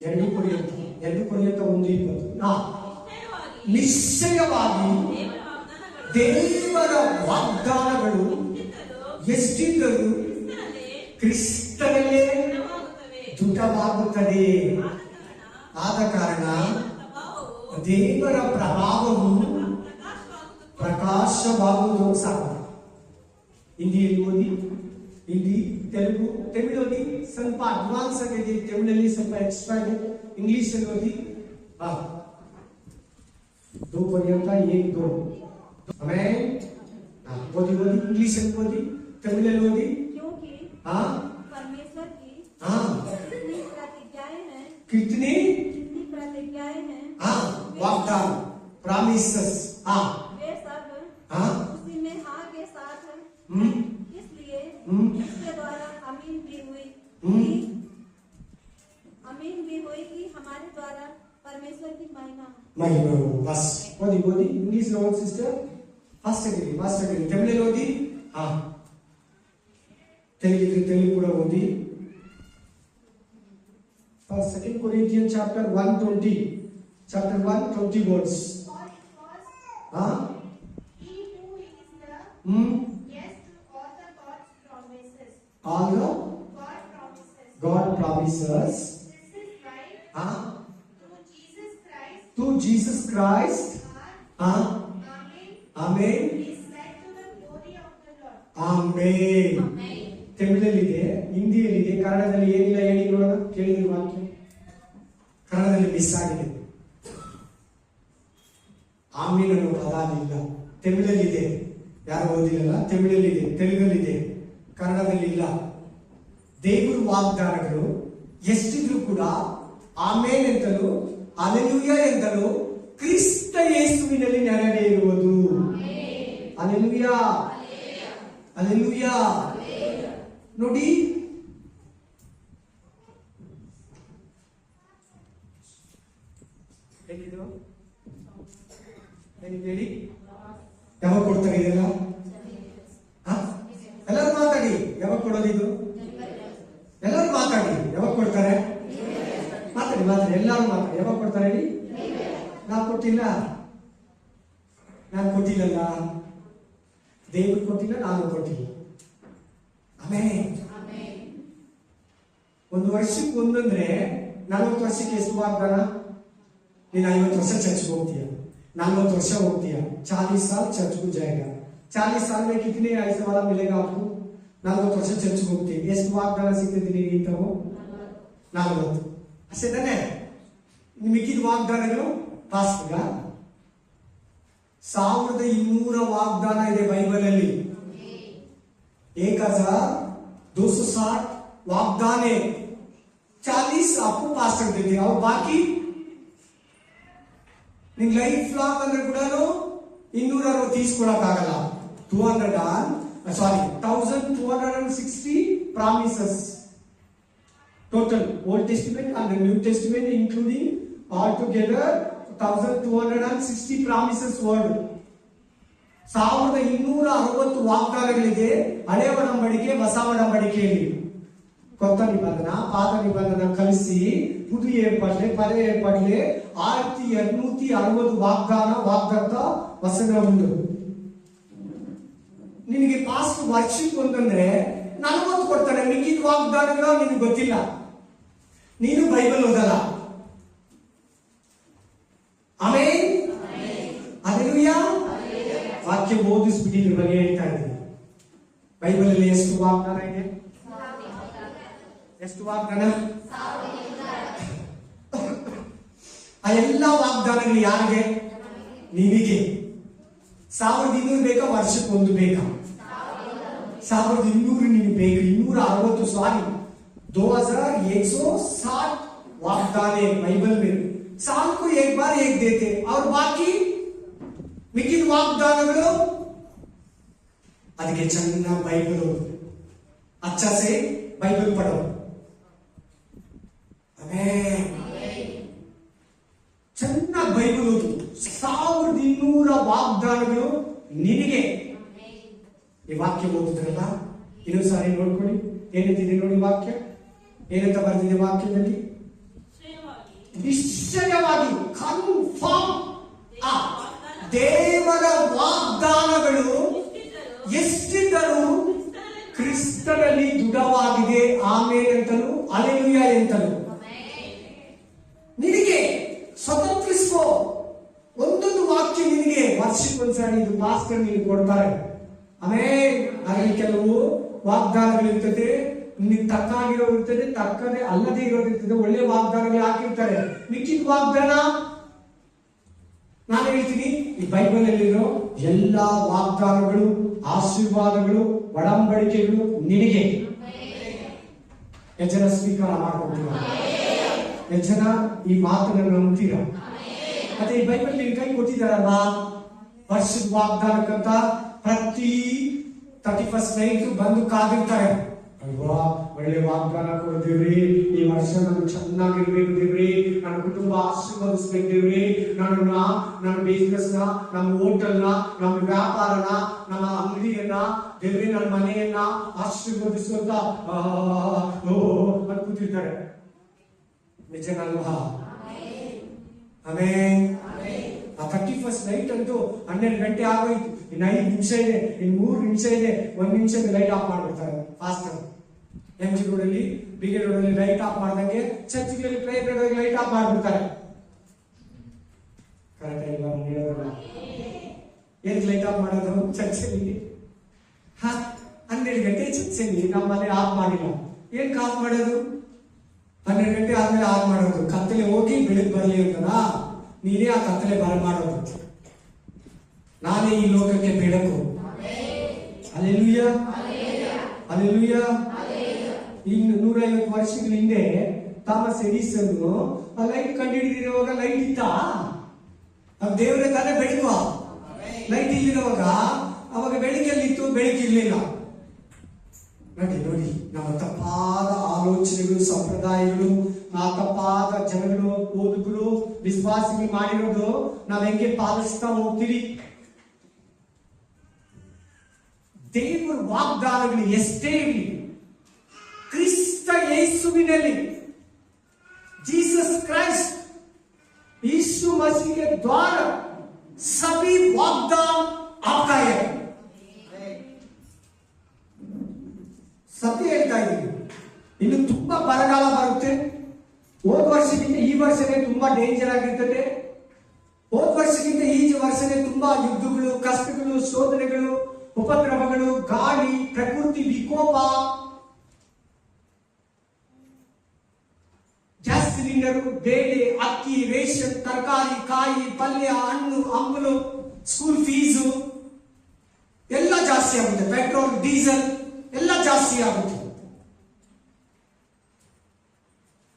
2 Corinthians 1:20 ನಿಶ್ಚಯವಾಗಿ ದೇವರ ವಾಗ್ದಾನಗಳು ಎಷ್ಟಿದ್ದರೂ ಕ್ರಿಸ್ತನಲ್ಲೇ ದೃಢವಾಗುತ್ತದೆ. ಆದ ಕಾರಣ ದೇವರ ಪ್ರಭಾವವು ಪ್ರಕಾಶವಾಗುವುದು ಸಾಕು. ಹಿಂದಿಯಲ್ಲಿ ಓದಿ, ಹಿಂದಿ ತೆಲುಗು, ತಮಿಳು ಓದಿ, ಸ್ವಲ್ಪ ಅಡ್ವಾನ್ಸ್ ಆಗಿದೆ, ತಮಿಳಲ್ಲಿ ಸ್ವಲ್ಪ ಎಕ್ಸ್ಟ್ರಾ ಇದೆ, ಇಂಗ್ಲಿಷ್ ಅಲ್ಲಿ ಓದಿ. 2 Corinthians 1:2 ಆಮೇಲೆ ಓದಿ ಇಂಗ್ಲಿಷ್ ಅಲ್ಲಿ ಓದಿ, तमिल ओदी क्योंकि हाँ परमेश्वर की हाँ कितनी प्रतिज्ञाएं हैं, कितनी प्रतिज्ञाएं हैं, हाँ वाग्दान प्रॉमिसेस हाँ वे सब हाँ उसी में हाँ के साथ है। इसलिए इसके द्वारा अमीन भी हुई कि हमारे द्वारा परमेश्वर की महिमा हो। बस ओदी इंग्लिश लो सिस्टर फर्स्ट डिग्री तमिल ओदी हाँ तेलुगु ಕೂಡ ಓದಿ. 2 Corinthians chapter 1:20 words. हाँ all the God promises हाँ to Jesus Christ हाँ amen amen ತಮಿಳಲ್ಲಿದೆ, ಹಿಂದಿಯಲ್ಲಿದೆ, ಕನ್ನಡದಲ್ಲಿ ಏನಿಲ್ಲ ಹೇಳಿ ನೋಡೋಣ. ಕೇಳಿದ್ರೆ ವಾಕ್ಯ ಕನ್ನಡದಲ್ಲಿ ಮಿಸ್ ಆಗಿದೆ. ಆಮೀನ್ ಅನ್ನೋ ಪದ ಇಲ್ಲ, ತಮಿಳಲ್ಲಿದೆ. ಯಾರು ಓದಿರಲ್ಲ, ತಮಿಳಲ್ಲಿದೆ, ತೆಲುಗಲ್ಲಿದೆ, ಕನ್ನಡದಲ್ಲಿ ಇಲ್ಲ. ದೇವರ ವಾಗ್ದಾನಗಳು ಎಷ್ಟಿದ್ರು ಕೂಡ ಆಮೇನ್ ಎಂತಲೂ ಹಲ್ಲೆಲೂಯಾ ಎಂತಲೂ ಕ್ರಿಸ್ತ ಯೇಸುವಿನಲ್ಲಿ ನೆರವೇರುವುದು. Hallelujah hallelujah. ನೋಡಿ, ಹೇಳಿ ಯಾವಾಗ ಕೊಡ್ತಾರೆ ಇದೆಲ್ಲ? ಎಲ್ಲರೂ ಮಾತಾಡಿ, ಯಾವಾಗ ಕೊಡೋದು ಇದು? ಎಲ್ಲರೂ ಮಾತಾಡಿ, ಯಾವಾಗ ಕೊಡ್ತಾರೆ? ಮಾತಾಡಿ ಎಲ್ಲರೂ ಮಾತಾಡಿ, ಯಾವಾಗ ಕೊಡ್ತಾರೆ ಹೇಳಿ? ನಾನು ಕೊಟ್ಟಿಲ್ಲಲ್ಲ, ದೇವರು ಕೊಟ್ಟಿಲ್ಲ, ನಾನು ಕೊಟ್ಟಿಲ್ಲ. ಆಮೇಲೆ ಒಂದು ವರ್ಷಕ್ಕೆ ಒಂದಂದ್ರೆ 40 ವರ್ಷಕ್ಕೆ ಎಷ್ಟು ವಾಗ್ದಾನ? ನೀನು 50 ವರ್ಷ ಚರ್ಚ್ಗೆ ಹೋಗ್ತೀಯ, 40 ವರ್ಷ ಹೋಗ್ತೀಯ, 40 साल चर्च को जाएगा. 40 साल में कितने ऐसे वाला मिलेगा आपको? 40 ವರ್ಷ ಚರ್ಚ್ಗೆ ಹೋಗ್ತೀವಿ, ಎಷ್ಟು ವಾಗ್ದಾನ ಸಿಗ್ತದೆ ನಿಮಗೆ? 40 ಅಷ್ಟೇ ತಾನೆ? ಮಿಕ್ಕಿದ ವಾಗ್ದಾನಗಳು ಪಾಸ್ಟ್ಗ 1200 ವಾಗ್ದಾನ ಇದೆ ಬೈಬಲ್ ಅಲ್ಲಿ. 1260 वाग्दान है, 40 आपको पास कर देते हैं और बाकी ನಿಮ್ ಲೈಫ್ ಲಾಂಗ್ ಅಂದ್ರೆ ಕೂಡ 260 ತೀಸ್ಕೊಳಕ್ಕಾಗಲ್ಲ. 1260 promises total, old testament and new testament including all together 1260 promises word. 1260 ವಾಗ್ದಾನಗಳಿದೆ ಹಳೆ ಒಡಂಬಡಿಕೆ ಹೊಸ ಒಡಂಬಡಿಕೆಯಲ್ಲಿ. కొత్త నిబంధన పాత నిబంధన కలిసి புது ஏற்பாட்டிலே பழைய ஏற்பாட்டிலே 1260 ವಾಗ್ದಾನ ವಚನ ಉಂಟು. ನಿನಗೆ ಪಾಸ್ಟ್ ವರ್ಷಕ್ಕೆ ಒಂದಂದ್ರೆ 40 ಕೊಡ್ತಾನೆ, ಮಿಕ್ಕಿದ ವಾಗ್ದಾನಗಳು ನಿನಗೆ ಗೊತ್ತಿಲ್ಲ, ನೀನು ಬೈಬಲ್ ಓದಲ್ಲ. Amen hallelujah. ವಾಕ್ಯ ಓದಿಸ್ಬಿಟ್ಟು ಇದ್ರ ಬಗ್ಗೆ ಹೇಳ್ತಾ ಇದ್ದೀನಿ. ಬೈಬಲ್ ಅಲ್ಲಿ ಎಷ್ಟು ವಾಗ್ದಾನ ಇದೆ? ಎಷ್ಟು ವಾಗ್ದಾನ? ಆ ಎಲ್ಲ ವಾಗ್ದಾನಗಳು ಯಾರಿಗೆ? ನಿನಗೆ. 1200 ಬೇಕಾ? ವರ್ಷಕ್ಕೆ ಒಂದು ಬೇಕಾ? 1200 ನಿನಗೆ ಬೇಕು. 260 ಸಾರಿ 2160 वाग्दान है बाइबल में. साल को एक बार एक देते और बाकी ಮಿಕ್ಕಿದ ವಾಗ್ದಾನಗಳು ಅದಕ್ಕೆ ಚೆನ್ನಾಗಿ ಬೈಬಲ್ अच्छा से बाइबल पढ़ो. ಚೆನ್ನಾಗಿ ಬೈಬಲ್ ಓದು. 1200 ವಾಗ್ದಾನಗಳು ನಿನಗೆ. ಈ ವಾಕ್ಯ ಓದಿದ್ರಲ್ಲ, ಇನ್ನೊಂದು ಸಾರಿ ನೋಡ್ಕೊಳ್ಳಿ ಏನಂತಿದೆ ನೋಡಿ. ವಾಕ್ಯ ಏನಂತ ಬರ್ತಿದೆ ವಾಕ್ಯದಲ್ಲಿ? ನಿಶ್ಚಯವಾಗಿ ಕನ್ಫರ್ಮ್ ದೇವರ ವಾಗ್ದಾನಗಳು ಎಷ್ಟಿದ್ದರೂ ಕ್ರಿಸ್ತನಲ್ಲಿ ದೃಢವಾಗಿದೆ. ಆಮೇಲೆ ಅಂತಲೂ ಅಲೆಲುಯ ಎಂತಲೂ ನಿನಗೆ ಸ್ವತಂತ್ರಿಸ್ಕೋ. ಒಂದೊಂದು ವಾಕ್ಯ ನಿನಗೆ ವರ್ಷಕ್ಕೊಂದ್ಸರಿ ಇದು ಮಾಸ್ಟರ್ ನಿನಗೆ ಕೊಡ್ತಾರೆ. ಆಮೇಲೆ ಅದರಲ್ಲಿ ಕೆಲವು ವಾಗ್ದಾನಗಳಿರ್ತದೆ, ನಿನಗೆ ತಕ್ಕಾಗಿರೋ ಇರ್ತದೆ, ತಕ್ಕದೆ ಅಲ್ಲದೆ ಇರೋದಿರ್ತದೆ. ಒಳ್ಳೆ ವಾಗ್ದಾನಗಳು ಹಾಕಿರ್ತಾರೆ. ಮಿಕ್ಕಿದ ವಾಗ್ದಾನ ನಾನು ಹೇಳ್ತೀನಿ, ಈ ಬೈಬಲ್ ಅಲ್ಲಿರೋ ಎಲ್ಲಾ ವಾಗ್ದಾನಗಳು, ಆಶೀರ್ವಾದಗಳು, ಒಡಂಬಡಿಕೆಗಳು ನಿನಗೆ. ಎಷ್ಟು ಜನ ಸ್ವೀಕಾರ ಮಾಡ್ಕೊತೀರ? ಎಷ್ಟು ಜನ ಈ ಮಾತನ್ನು ನಂಬ್ತೀರ? ಮತ್ತೆ ಈ ಬೈಬಲ್ ನಿನ್ ಕೈ ಕೊಟ್ಟಿದ್ದಾರಲ್ವಾ, ವರ್ಷದ ವಾಗ್ದಾನಕ್ಕಂತ ಪ್ರತಿ 31st ನೈಟ್ ಬಂದು ಕಾದಿರ್ತಾರೆ. ಅಲ್ವಾ, ಒಳ್ಳೆ ವಾಗ್ದಾನ ಕೊಡ್ತೀವ್ರಿ, ಈ ವರ್ಷ ನಾನು ಚೆನ್ನಾಗಿರ್ಬೇಕು ದೇವ್ರಿ, ನನ್ನ ಕುಟುಂಬ ಆಶೀರ್ವದಿಸ್ಬೇಕು ದೇವ್ರಿ, ನನ್ನ ಬಿಸ್ನೆಸ್ ನ, ನಮ್ಮ ಹೋಟೆಲ್ ನ, ನಮ್ಮ ವ್ಯಾಪಾರನ, ನಮ್ಮ ಅಂಗಡಿಯನ್ನ ದೇವ್ರಿ, ನನ್ನ ಮನೆಯನ್ನ ಆಶೀರ್ವದಿಸುವಂತ ಕೂತಿರ್ತಾರೆ. ನಿಜನಲ್ವಾ? ಆಮೇಲೆ ಆ 31st ನೈಟ್ ಅಂತೂ 12 ಗಂಟೆ ಆಗೋಯ್ತು, ಇನ್ನು 5 ನಿಮಿಷ ಇದೆ, ಇನ್ನು 3 ನಿಮಿಷ ಇದೆ, 1 ನಿಮಿಷದ ಲೈಟ್ ಆಫ್ ಮಾಡ್ಬಿಡ್ತಾರೆ ಫಾಸ್ಟ್. MG ರೋಡಲ್ಲಿ, BG ರೋಡಲ್ಲಿ ಲೈಟ್ ಆಫ್ ಮಾಡ್ದಂಗೆ ಚರ್ಚ್ಗಳಲ್ಲಿ ಪ್ರೇಯರ್ ಲೈಟ್ ಆಫ್ ಮಾಡ್ಬಿಡ್ತಾರೆ. ಕರೆಕ್ಟ್ ಇಲ್ಲ ಹೇಳೋದಲ್ಲ? ಏನ್ ಲೈಟ್ ಆಫ್ ಮಾಡೋದು ಚರ್ಚಲ್ಲಿ? 12 ಗಂಟೆ ಚರ್ಚಲ್ಲಿ ನಮ್ಮ ಮನೆ ಆಫ್ ಮಾಡಿಲ್ಲ. ಏನ್ ಆಫ್ ಮಾಡೋದು? 12 ಗಂಟೆ ಆದ್ಮೇಲೆ ಆಫ್ ಮಾಡೋದು. ಕತ್ತಲೆ ಹೋಗಿ ಬೆಳಗ್ಗೆ ಬರಲಿ ಅಂತನಾ? ನೀನೇ ಆ ಕತ್ತಲೆ ಮಾಡೋದು. ನಾನೇ ಈ ಲೋಕಕ್ಕೆ ಬೆಳಕು. Alleluia, alleluia. ಇನ್ನು 150 ವರ್ಷಗಳ ಹಿಂದೆ ಥಾಮಸ್ ಎಡಿಸನ್ ಆ ಲೈಟ್ ಕಂಡುಹಿಡಿದಿರುವಾಗ ಲೈಟ್ ಇತ್ತ? ದೇವರೇ ತಾನೇ ಬೆಳಕು. ಲೈಟ್ ಇಲ್ಲಿರುವಾಗ ಅವಾಗ ಬೆಳಕಲ್ಲಿತ್ತು, ಬೆಳಕಿರ್ಲಿಲ್ಲ. ನೋಡಿ, ನಮ್ಮ ತಪ್ಪಾದ ಆಲೋಚನೆಗಳು, ಸಂಪ್ರದಾಯಗಳು, ಆ ತಪ್ಪಾದ ಜನಗಳು, ಓದುಗರು, ವಿಶ್ವಾಸಿಗಳು ಮಾಡಿರೋದು ನಾವ್ ಹೆಂಗೆ ಪಾಲಿಸ್ತಾ ಹೋಗ್ತೀರಿ? ದೇವರ ವಾಗ್ದಾನಗಳು ಎಷ್ಟೇ ಇರಲಿ, ಕ್ರಿಸ್ತ ಯೇಸುವಿನಲ್ಲಿ, ಜೀಸಸ್ ಕ್ರೈಸ್ಟ್, यीशु मसीह के द्वारा सभी वाग्दान आपका है. ಸತ್ಯ ಹೇಳ್ತಾ ಇದ್ದೀನಿ. ಇನ್ನು ತುಂಬಾ ಬರಗಾಲ ಬರುತ್ತೆ. ಹೋದ ವರ್ಷಕ್ಕಿಂತ ಈ ವರ್ಷನೇ ತುಂಬಾ ಡೇಂಜರ್ ಆಗಿರ್ತದೆ. ಹೋದ ವರ್ಷಕ್ಕಿಂತ ಈ ವರ್ಷನೇ ತುಂಬಾ ಯುದ್ಧಗಳು, ಕಷ್ಟಗಳು, ಶೋಧನೆಗಳು, ಉಪದ್ರವಗಳು, ಗಾಳಿ, ಪ್ರಕೃತಿ ವಿಕೋಪ, ಗ್ಯಾಸ್ ಸಿಲಿಂಡರ್, ಬೇಳೆ, ಅಕ್ಕಿ, ರೇಷನ್, ತರಕಾರಿ, ಕಾಯಿ, ಪಲ್ಯ, ಹಣ್ಣು, ಹಂಪಲು, ಸ್ಕೂಲ್ ಫೀಸು ಎಲ್ಲ ಜಾಸ್ತಿ ಆಗುತ್ತೆ. ಪೆಟ್ರೋಲ್, ಡೀಸೆಲ್ ಎಲ್ಲ ಜಾಸ್ತಿ ಆಗುತ್ತೆ.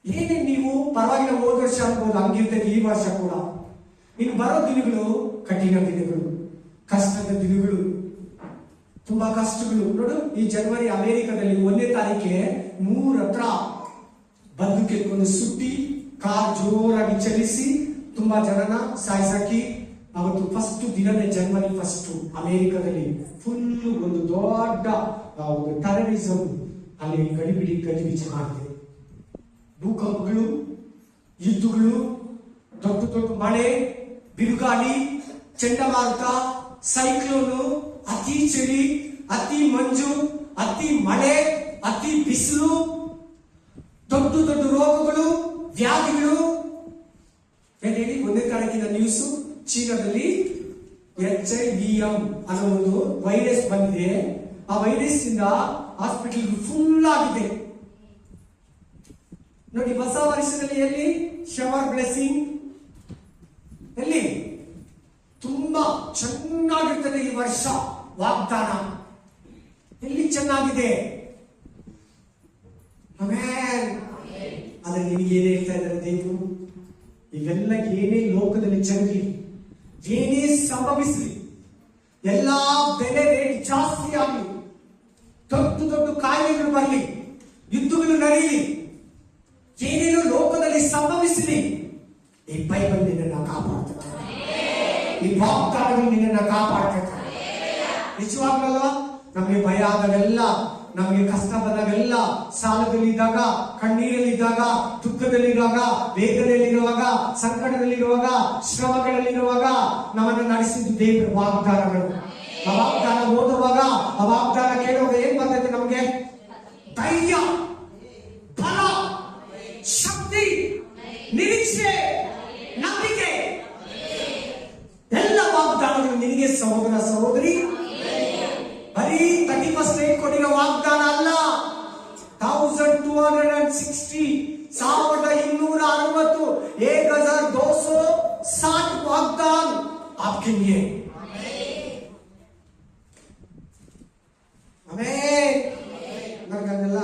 ಏನೇ ನೀವು ಪರವಾಗಿಲ್ಲ, ಹೋದ ವರ್ಷ ಅನ್ಬೋದು, ಹಂಗಿರ್ತದೆ ಈ ವರ್ಷ ಕೂಡ. ಇನ್ನು ಬರೋ ದಿನಗಳು ಕಠಿಣ ದಿನಗಳು, ಕಷ್ಟದ ದಿನಗಳು, ತುಂಬಾ ಕಷ್ಟಗಳು. ನೋಡು, ಈ ಜನವರಿ ಅಮೆರಿಕದಲ್ಲಿ 1ನೇ ತಾರೀಕಿಗೆ 3 ಹತ್ರ ಬಂದೂಕೆತ್ಕೊಂಡು ಸುಟ್ಟಿ, ಕಾರ್ ಜೋರಾಗಿ ಚಲಿಸಿ ತುಂಬಾ ಜನನ ಸಾಯಿಸಾಕಿ. ಅವತ್ತು ಫಸ್ಟ್ ದಿನನೇ, ಜನವರಿ 1 ಅಮೆರಿಕದಲ್ಲಿ ಫುಲ್ ಒಂದು ದೊಡ್ಡ ಒಂದು ಟೆರರಿಸಂ ಅಲ್ಲಿ ಗಡಿಬಿಡಿ ಮಾಡ್ತೇವೆ. ಭೂಕಂಪಗಳು, ಯುದ್ಧಗಳು, ದೊಡ್ಡ ದೊಡ್ಡ ಮಳೆ, ಬಿರುಗಾಳಿ, ಚಂಡಮಾರುತ, ಸೈಕ್ಲೋನು, ಅತಿ ಚಳಿ, ಅತಿ ಮಂಜು, ಅತಿ ಮಳೆ, ಅತಿ ಬಿಸಿಲು, ದೊಡ್ಡ ದೊಡ್ಡ ರೋಗಗಳು, ವ್ಯಾಧಿಗಳು. ಹೇಳಿ, 1ನೇ ತಾರೀಕಿನ ನ್ಯೂಸ್, ಚೀನಾದಲ್ಲಿ HIV ಅನ್ನೋ ಒಂದು ವೈರಸ್ ಬಂದಿದೆ. ಆ ವೈರಸ್ ಇಂದ ಹಾಸ್ಪಿಟಲ್ ಫುಲ್ ಆಗಿದೆ. ನೋಡಿ, ಹೊಸ ವರ್ಷದಲ್ಲಿ ಎಲ್ಲಿ ಶವರ್ ಬ್ಲೆಸ್ಸಿಂಗ್, ಎಲ್ಲಿ ತುಂಬಾ ಚೆನ್ನಾಗಿರ್ತದೆ ಈ ವರ್ಷ ವಾಗ್ದಾನ, ಎಲ್ಲಿ ಚೆನ್ನಾಗಿದೆ. ಆದ್ರೆ ನಿನಗೆ ಏನೇ ಹೇಳ್ತಾ ಇದ್ದಾರೆ ದೇವರು, ಇವೆಲ್ಲ ಏನೇ ಲೋಕದಲ್ಲಿ ಜರುಗಲಿ, ಏನೇ ಸಂಭವಿಸಲಿ, ಎಲ್ಲಾ ಬೆಲೆ ರೇಟ್ ಜಾಸ್ತಿ ಆಗಲಿ, ದೊಡ್ಡ ದೊಡ್ಡ ಕಾಯಿಲೆಗಳು ಬರಲಿ, ಯುದ್ಧಗಳು ನಡೆಯಲಿ, ಏನೇನು ಲೋಕದಲ್ಲಿ ಸಂಭವಿಸಲಿ, ಈ ಬೈಬಲ್ ನಿನ್ನನ್ನು ಕಾಪಾಡ್ತದೆ. ಈ ವಾಗ್ದಾನಗಳು ನಿನ್ನನ್ನು ಕಾಪಾಡ್ತದೆ. ನಿಜವಾಗ್ಲಲ್ಲ, ನಮಗೆ ಭಯ ಆದವೆಲ್ಲ ನಮಗೆ ಕಷ್ಟ ಬಂದಾಗೆಲ್ಲ, ಸಾಲದಲ್ಲಿದ್ದಾಗ, ಕಣ್ಣೀರಲ್ಲಿದ್ದಾಗ, ದುಃಖದಲ್ಲಿರುವಾಗ, ವೇದನೆಯಲ್ಲಿರುವಾಗ, ಸಂಕಟದಲ್ಲಿರುವಾಗ, ಶ್ರಮಗಳಲ್ಲಿರುವಾಗ ನಮ್ಮನ್ನು ನಡೆಸಿದ್ದು ದೇವರ ವಾಗ್ದಾನಗಳು. ಆ ವಾಗ್ದಾನ ಓದುವಾಗ, ಆ ವಾಗ್ದಾನ ಕೇಳುವಾಗ ಏನ್ ಬರ್ತೈತೆ ನಮಗೆ? ಧೈರ್ಯ, ಬಲ, ಶಕ್ತಿ, ನಿರೀಕ್ಷೆ, ನಂಬಿಕೆ. ಎಲ್ಲ ವಾಗ್ದಾನಗಳು ನಿನಗೆ ಸಹೋದರ ಸಹೋದರಿ. ಬರೀ 31st ಡೇಟ್ ಕೊಟ್ಟಿರೋ ವಾಗ್ದಾನ ಅಲ್ಲ, 1260 1260 1260 ವಾಗ್ದಾನ आपके लिए. ನನಗನ್ನೆಲ್ಲ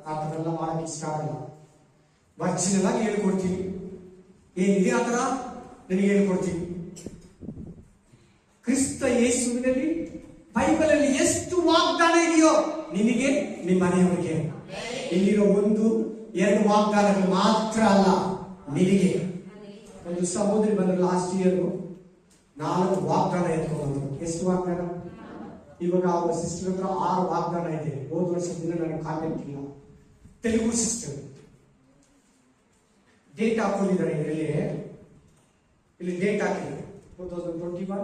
ಆ ಥರ ಎಲ್ಲ ಮಾಡಕ್ಕೆ ಇಷ್ಟ ಆಗಲ್ಲ. ವರ್ಜಿನಲ್ ಆಗಿ ಹೇಳ್ಕೊಡ್ತೀನಿ, ಏನಿದೆ ಆ ಥರ ನನಗೆ ಹೇಳ್ಕೊಡ್ತೀನಿ. ಕ್ರಿಸ್ತ ಯೇಸುವಿನಲ್ಲಿ ಬೈಬಲಲ್ಲಿ ಎಷ್ಟು ವಾಗ್ದಾನ ಇದೆಯೋ ನಿನಗೆ, ನಿಮ್ಮ ಮನೆಯವರಿಗೆ. ಇಲ್ಲಿರೋ 1-2 ವಾಗ್ದಾನಗಳು ಮಾತ್ರ ಅಲ್ಲ, ನಿನಗೆ. ಒಂದು ಸಹೋದರಿ ಬಂದ್ರು ಲಾಸ್ಟ್ ಇಯರ್, 4 ವಾಗ್ದಾನ ಎತ್ಕೊಂಡ್ಬಂದ್ರು. ಎಷ್ಟು ವಾಗ್ದಾನ? ಇವಾಗ ಅವರ ಸಿಸ್ಟರ್ ಹತ್ರ 6 ವಾಗ್ದಾನ ಇದೆ. ಹೋದ ವರ್ಷದಿಂದ ನನಗೆ ಕಾಂಟ್ಯಾಕ್ಟ್ ಇಲ್ಲ. ತೆಲುಗು ಸಿಸ್ಟರ್ ಡೇಟ್ ಹಾಕೊಂಡಿದ್ದಾರೆ. ಇಲ್ಲಿ ಡೇಟ್ ಹಾಕಿದ್ದಾರೆ 2021,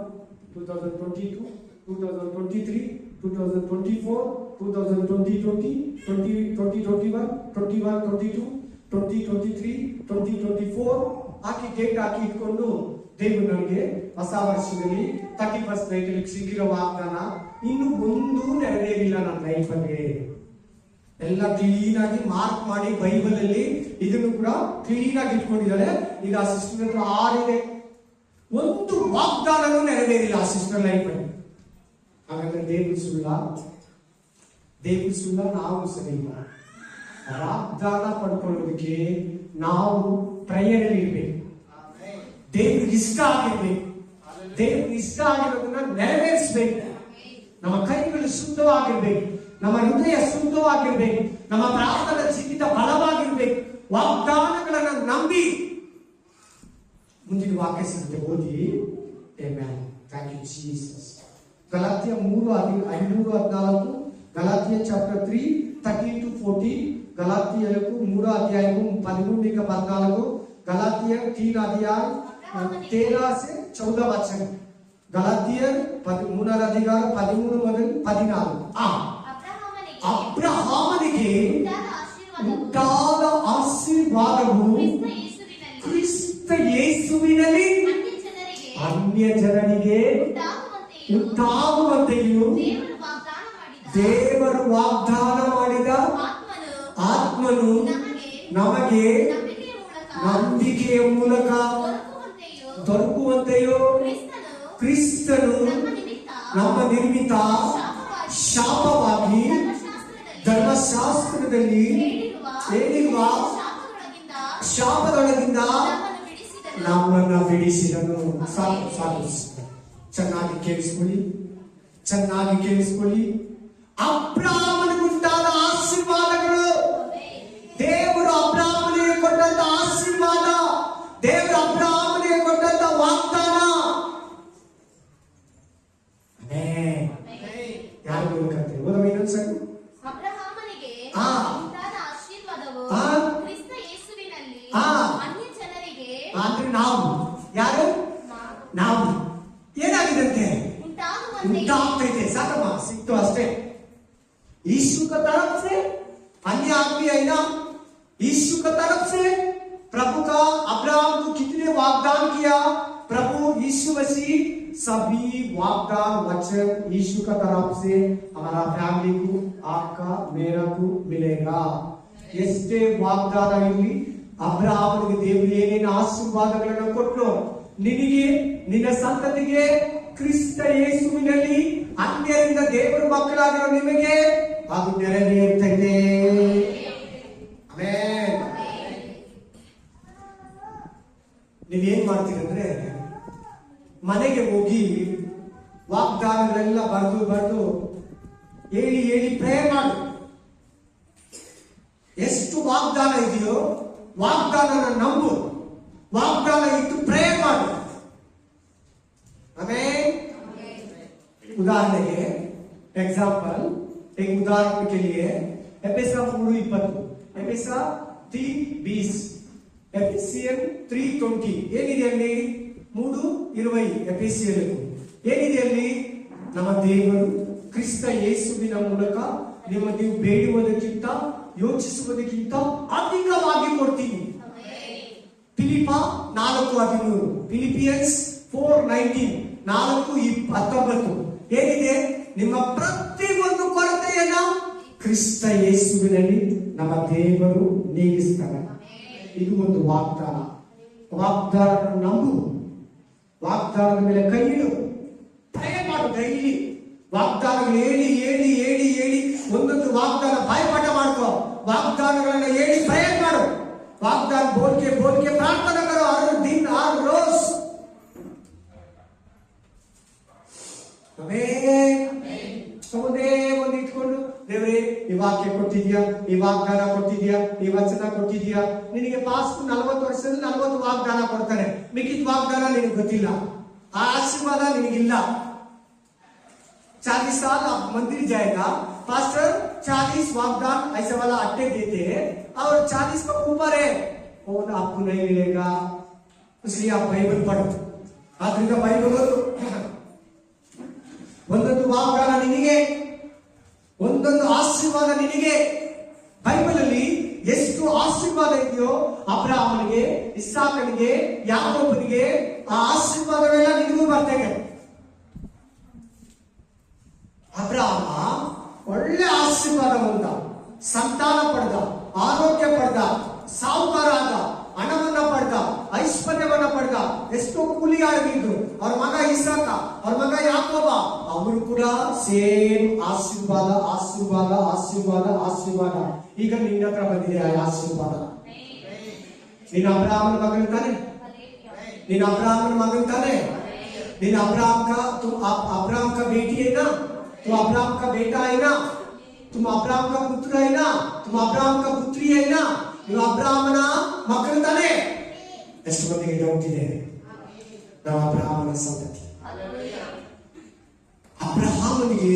2022, 2023, 2024, 2020, 2021, 21, 22, 2023, 2024 ಹಾಕಿ ಡೇಟ್ ಹಾಕಿ ಇಟ್ಕೊಂಡು ದೇವರು ನನಗೆ ಹೊಸ ವರ್ಷದಲ್ಲಿ 31st ನೈಟಲ್ಲಿ ಸಿಗಿರೋ ವಾಗ್ದಾನ ಇನ್ನು ಒಂದು ನೆರವೇರಿಲ್ಲ ನನ್ನ ಲೈಫಲ್ಲಿ. ಎಲ್ಲ ಕ್ಲೀನ್ ಆಗಿ ಮಾರ್ಕ್ ಮಾಡಿ ಬೈಬಲ್ ಅಲ್ಲಿ ಇದನ್ನು ಕೂಡ ಕ್ಲೀನ್ ಆಗಿ ಇಟ್ಕೊಂಡಿದ್ದಾರೆ. ಈಗ ಆ ಸಿಸ್ಟರ್ ಹತ್ರ 6 ಇದೆ, ಒಂದು ವಾಗ್ದಾನನೂ ನೆರವೇರಿಲ್ಲ ಆ ಸಿಸ್ಟರ್ ಲೈಫಲ್ಲಿ. ಹಾಗಾದ್ರೆ ದೇವರು ಸುಳ್ಳ? ನಾವು ಸರಿ ಇಲ್ಲ. ವಾಗ್ದಾನ ಪಡ್ಕೊಳ್ಳೋದಕ್ಕೆ ನಾವು ಪ್ರೇಯರ್ ಇರ್ಬೇಕು, ದೇವ್ರಿಗೆ ಇಷ್ಟ ಆಗಿರ್ಬೇಕು, ದೇವ್ರಿಗೆ ಇಷ್ಟ ಆಗಿರೋದನ್ನ ನೆರವೇರಿಸಬೇಕು. ನಮ್ಮ ಕೈಗಳು ಶುದ್ಧವಾಗಿರ್ಬೇಕು, ನಮ್ಮ ಹೃದಯ ಶುದ್ಧವಾಗಿರ್ಬೇಕು, ನಮ್ಮ ಪ್ರಾರ್ಥನಾ ಜೀವಿತ ಬಲವಾಗಿರ್ಬೇಕು. ವಾಗ್ದಾನಗಳನ್ನ ನಂಬಿ ಮುಂದಿನ ವಾಕ್ಯ ಸಿಗುತ್ತೆ, ಓದಿ. ಆಮೆನ್. Thank you Jesus. ಗಲಾತ್ಯ 3:13-14, ಗಲಾತ್ಯ ಚಾಪ್ಟರ್ 3 13-14, గలాతీయులకు 3వ అధ్యాయము 13-14, గలాతీయ 3 అధ్యాయం 13 से 14 वचन, గలాతీయ 3వ అధ్యాయం 13 మొదలు 14. అబ్రహామునికి ಉಂಟಾದ ಆಶೀರ್ವಾದವು ಕ್ರಿಸ್ತ ಯೇಸುವಿನಲ್ಲಿ ಅನ್ಯ ಜನರಿಗೆ ಉಂಟಾಗುವಂತೆಯೂ ದೇವರು ವಾಗ್ದಾನ ಮಾಡಿದ ಆತ್ಮನು ನಮಗೆ ನಂಬಿಕೆಯ ಮೂಲಕ ದೊರಕುವಂತೆಯೋ ಕ್ರಿಸ್ತನು ನಮ್ಮ ನಿಮಿತ್ತ ಶಾಪವಾಗಿ ಧರ್ಮಶಾಸ್ತ್ರದಲ್ಲಿ ಹೇಳಿರುವ ಶಾಪದೊಳಗಿಂದ ನಮ್ಮನ್ನು ಬಿಡಿಸಿದನು. ಸಾಕು ಚೆನ್ನಾಗಿ ಕೇಳಿಸ್ಕೊಳ್ಳಿ. ಅಬ್ರಾಹ್ಮನಿಗುಂಟಾದ ಆಶೀರ್ವಾದಗಳು, ದೇವರು ಅಬ್ರಾಹ್ಮನಿಗೆ ಕೊಟ್ಟಂತ ಆಶೀರ್ವಾದ, ದೇವರು ಅಬ್ರಾಹ್ಮನಿಗೆ ಕೊಟ್ಟಂತ ವಾಗ್ದಾನ ಯಾರು ಬೇಕಂತೆ ಓದವ ಇನ್ನೊಂದ್ಸರಿ. ಅಬ್ರಹಾಮನಿಗೆ ಉಂಟಾದ ಆಶೀರ್ವಾದವು ಕ್ರಿಸ್ತ ಯೇಸುವಿನಲ್ಲಿ ಅನ್ಯ ಜನರಿಗೆ, ಅಂದ್ರೆ ನಾವು ಯಾರು? ನಾವು ಏನಾಗಿದಂತೆ ಉಂಟಾಗ್ತೈತೆ. ಸಾಕಮ್ಮ, ಸಿಕ್ತು ಅಷ್ಟೇ. यीशु की तरफ से अन्य आदमी है ना, यीशु की तरफ से प्रभु का अब्राहम को कितने वाग्दान किया, प्रभु यीशु मसीह सभी वाग्दान वचन यीशु की तरफ से हमारा फैमिली को, आपका मेरा को मिलेगा. ಎಷ್ಟೇ ವಾಗ್ದಾನ ಇರಲಿ, ಅಬ್ರಹಾಮನಿಗೆ ದೇವರು ಏನೇನು ಆಶೀರ್ವಾದಗಳನ್ನು ಕೊಟ್ಟರು, ನಿನಗೆ ನಿನ್ನ ಸಂತತಿಗೆ ಕ್ರಿಸ್ತ ಯೇಸುವಿನಲ್ಲಿ ಅನ್ಯರಿಂದ ದೇವರ ಮಕ್ಕಳಾಗಿರೋ ನಿಮಗೆ ಅದು ನೆರವೇರ್ತದೆ. ಆಮೆನ್. ನೀವೇನ್ ಮಾಡ್ತೀರಂದ್ರೆ, ಮನೆಗೆ ಹೋಗಿ ವಾಗ್ದಾನಗಳೆಲ್ಲ ಬರೆದು ಹೇಳಿ ಪ್ರೇಯರ್ ಮಾಡಿ. ಎಷ್ಟು ವಾಗ್ದಾನ ಇದೆಯೋ ವಾಗ್ದಾನನ ನಂಬು, ವಾಗ್ದಾನ ಇಟ್ಟು ಪ್ರೇಯರ್ ಮಾಡು. ಆಮೆನ್. ಉದಾಹರಣೆಗೆ एक उदाहरण के लिए एफेसा 3:20 एफेसा 3:20 ಎಫೆಸಿಯನ್ 3:20 ಏನಿದೆ ಅಲ್ಲಿ? 3:20 ಎಫೆಸಿಯನ್ಗೂ ಏನಿದೆ ಅಲ್ಲಿ? ನಮ್ಮ ದೇವರು ಕ್ರಿಸ್ತ ಯೇಸುವಿನ ಮೂಲಕ ನೀವು ಬೇಡುವುದಕ್ಕಿಂತ ಯೋಚಿಸುವುದಕ್ಕಿಂತ ಅಧಿಕವಾಗಿ ಕೊಡ್ತೀನಿ. ಫಿಲಿಪ 4:13 ಫಿಲಿಪಿಯನ್ಸ್ 4:19 4:19 ಏನಿದೆ? ನಿಮ್ಮ ಪ್ರತಿಯೊಂದು ಕೊರತೆಯನ್ನ ಕ್ರಿಸ್ತ ಯೇಸುವಿನಲ್ಲಿ ನಮ್ಮ ದೇವರು ನೀಗಿಸ್ತಾನೆ. ಇದು ಒಂದು ವಾಗ್ದಾನ. ವಾಗ್ದಾನ ನಂಬು, ವಾಗ್ದಾನದ ಮೇಲೆ ಕೈ ಇಡು, ಭಯ ಮಾಡು. ಡೈಲಿ ವಾಗ್ದಾನಗಳು ಹೇಳಿ ಹೇಳಿ ಹೇಳಿ ಹೇಳಿ ಒಂದೊಂದು ವಾಗ್ದಾನ ಬಾಯ್ಪಾಠ ಮಾಡ್ಕೋ. ವಾಗ್ದಾನಗಳನ್ನ ಹೇಳಿ ಭಯ ಮಾಡು. ವಾಗ್ದಾನ ಬೋಲ್ಕೆ ಬೋಲ್ಕೆ ಪ್ರಾರ್ಥನೆ ಕರೋ. 6 ದಿನ 6 ರೋಜ್ ಒಂದೇ ಒಂದು ಇಟ್ಕೊಂಡು, ದೇವರೇ ಈ ವಾಕ್ಯ ಕೊಟ್ಟಿದ್ಯಾ, ಈ ವಾಗ್ದಾನ ಕೊಟ್ಟಿದ್ಯಾ, ಈ ವಚನ ಕೊಟ್ಟಿದ್ಯಾ. ನಿನಗೆ ಪಾಸ್ಟ್ 40 ವರ್ಷದಲ್ಲಿ 40 ವಾಗ್ದಾನ ಕೊಡ್ತಾನೆ. ಮಿಕ್ಕಿದ ವಾಗ್ದಾನ ನಿನಗೆ ಗೊತ್ತಿಲ್ಲ, ಆ ಆಶೀರ್ವಾದ ನಿನಗಿಲ್ಲ. 40 साल आप मंदिर जाएगा, पास्टर 40 वाग्दान ऐसे वाला अट्टे देते हैं और 40 का ऊपर है, वो आपको नहीं मिलेगा. इसलिए आप बाइबल पढ़ो. आखिर बाइबल ಒಂದೊಂದು ವಾಗ್ದಾನ ನಿನಗೆ, ಒಂದೊಂದು ಆಶೀರ್ವಾದ ನಿನಗೆ. ಬೈಬಲ್ ಅಲ್ಲಿ ಎಷ್ಟು ಆಶೀರ್ವಾದ ಇದೆಯೋ ಅಬ್ರಹಾಮನಿಗೆ, ಇಸಾಕನಿಗೆ, ಯಾಕೋಬನಿಗೆ ಆ ಆಶೀರ್ವಾದವೆಲ್ಲ ನಿನಗೂ ಬರ್ತದೆ. ಅಬ್ರಹಾಮ ಒಳ್ಳೆ ಆಶೀರ್ವಾದ ಹೊಂದ, ಸಂತಾನ ಪಡೆದ, ಆರೋಗ್ಯ ಪಡೆದ, ಸಾಹುಕಾರ ಆದ, ಹಣವನ್ನ ಪಡೆದ, ಐಶ್ವರ್ಯವನ್ನ ಪಡೆದ. ಎಷ್ಟೋ ಕೂಲಿಯಾಗಿದ್ರು. ಅವ್ರ ಮಗ ಇಸಾಕ, ಅವ್ರ ಮಗ ಯಾಕೋಬ, ಅವರು ಕೂಡ ಸೇಮ್ ಆಶೀರ್ವಾದ ಆಶೀರ್ವಾದ ಆಶೀರ್ವಾದ ಆಶೀರ್ವಾದ. ಈಗ ನಿನ್ನ ಹತ್ರ ಬಂದಿದೆ ಆ ಆಶೀರ್ವಾದ. ನೀನು ಅಬ್ರಹಾಮನ ಮಗನ್ ತಾನೆ, ನೀನು ಅಬ್ರಹಾಮನ ಮಗನ್ ತಾನೆ, ನೀನು ಅಬ್ರಹಾम का बेटी है ना, तुम अब्राहम का बेटा है ना, तुम अब्राहम का पुत्र है ना, तुम अब्राहम का पुत्री है ना, ನೀವು ಅಬ್ರಹಾಮನ ಮಕ್ಕಳು ತಾನೆ. ಎಷ್ಟು ಮಂದಿಗೆ ಡೌಟ್ ಇದೆ? ನಾವು ಅಬ್ರಹಾಮನ ಸಂತತಿ. ಅಬ್ರಹಾಮನಿಗೆ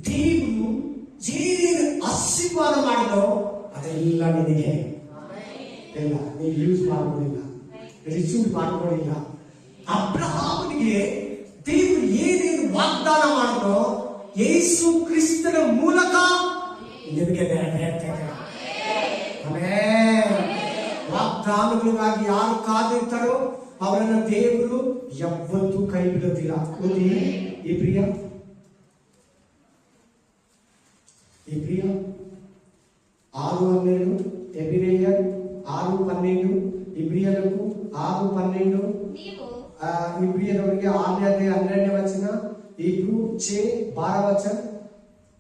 ದೇವರು ಏನೇನು ಆಶೀರ್ವಾದ ಮಾಡಿದೋ ಅದೆಲ್ಲ ನಿನಗೆ. ಎಲ್ಲ ನೀವು ಯೂಸ್ ಮಾಡ್ಕೊಳ್ಳಿಲ್ಲ, ರಿಸೀವ್ ಮಾಡ್ಕೊಳ್ಳಿಲ್ಲ. ಅಬ್ರಹಾಮನಿಗೆ ದೇವರು ಏನೇನು ವಾಗ್ದಾನ ಮಾಡಿದೋ ಯೇಸು ಕ್ರಿಸ್ತನ ಮೂಲಕ ನಿಮಗೆ ನೆರವೇರ್ತದೆ. ವಾಗ್ದಾನಗಳಿಗಾಗಿ ಯಾರು ಕಾದಿರ್ತಾರೋ ಅವರನ್ನ ದೇವರು ಯಾವತ್ತೂ ಕೈ ಬಿಡೋದಿಲ್ಲ. ಓದಿ ಇಬ್ರಿಯ 6:12 ಎಬ್ರಿಯರ್ 6:12 ಇಬ್ರಿಯರಿಗೂ 6:12 ಇಬ್ರಿಯರವರಿಗೆ 6ನೇ ಅಧ್ಯಾಯ 12ನೇ ವಚನ, ಇಬ್ರು 6:12 ವಚನ,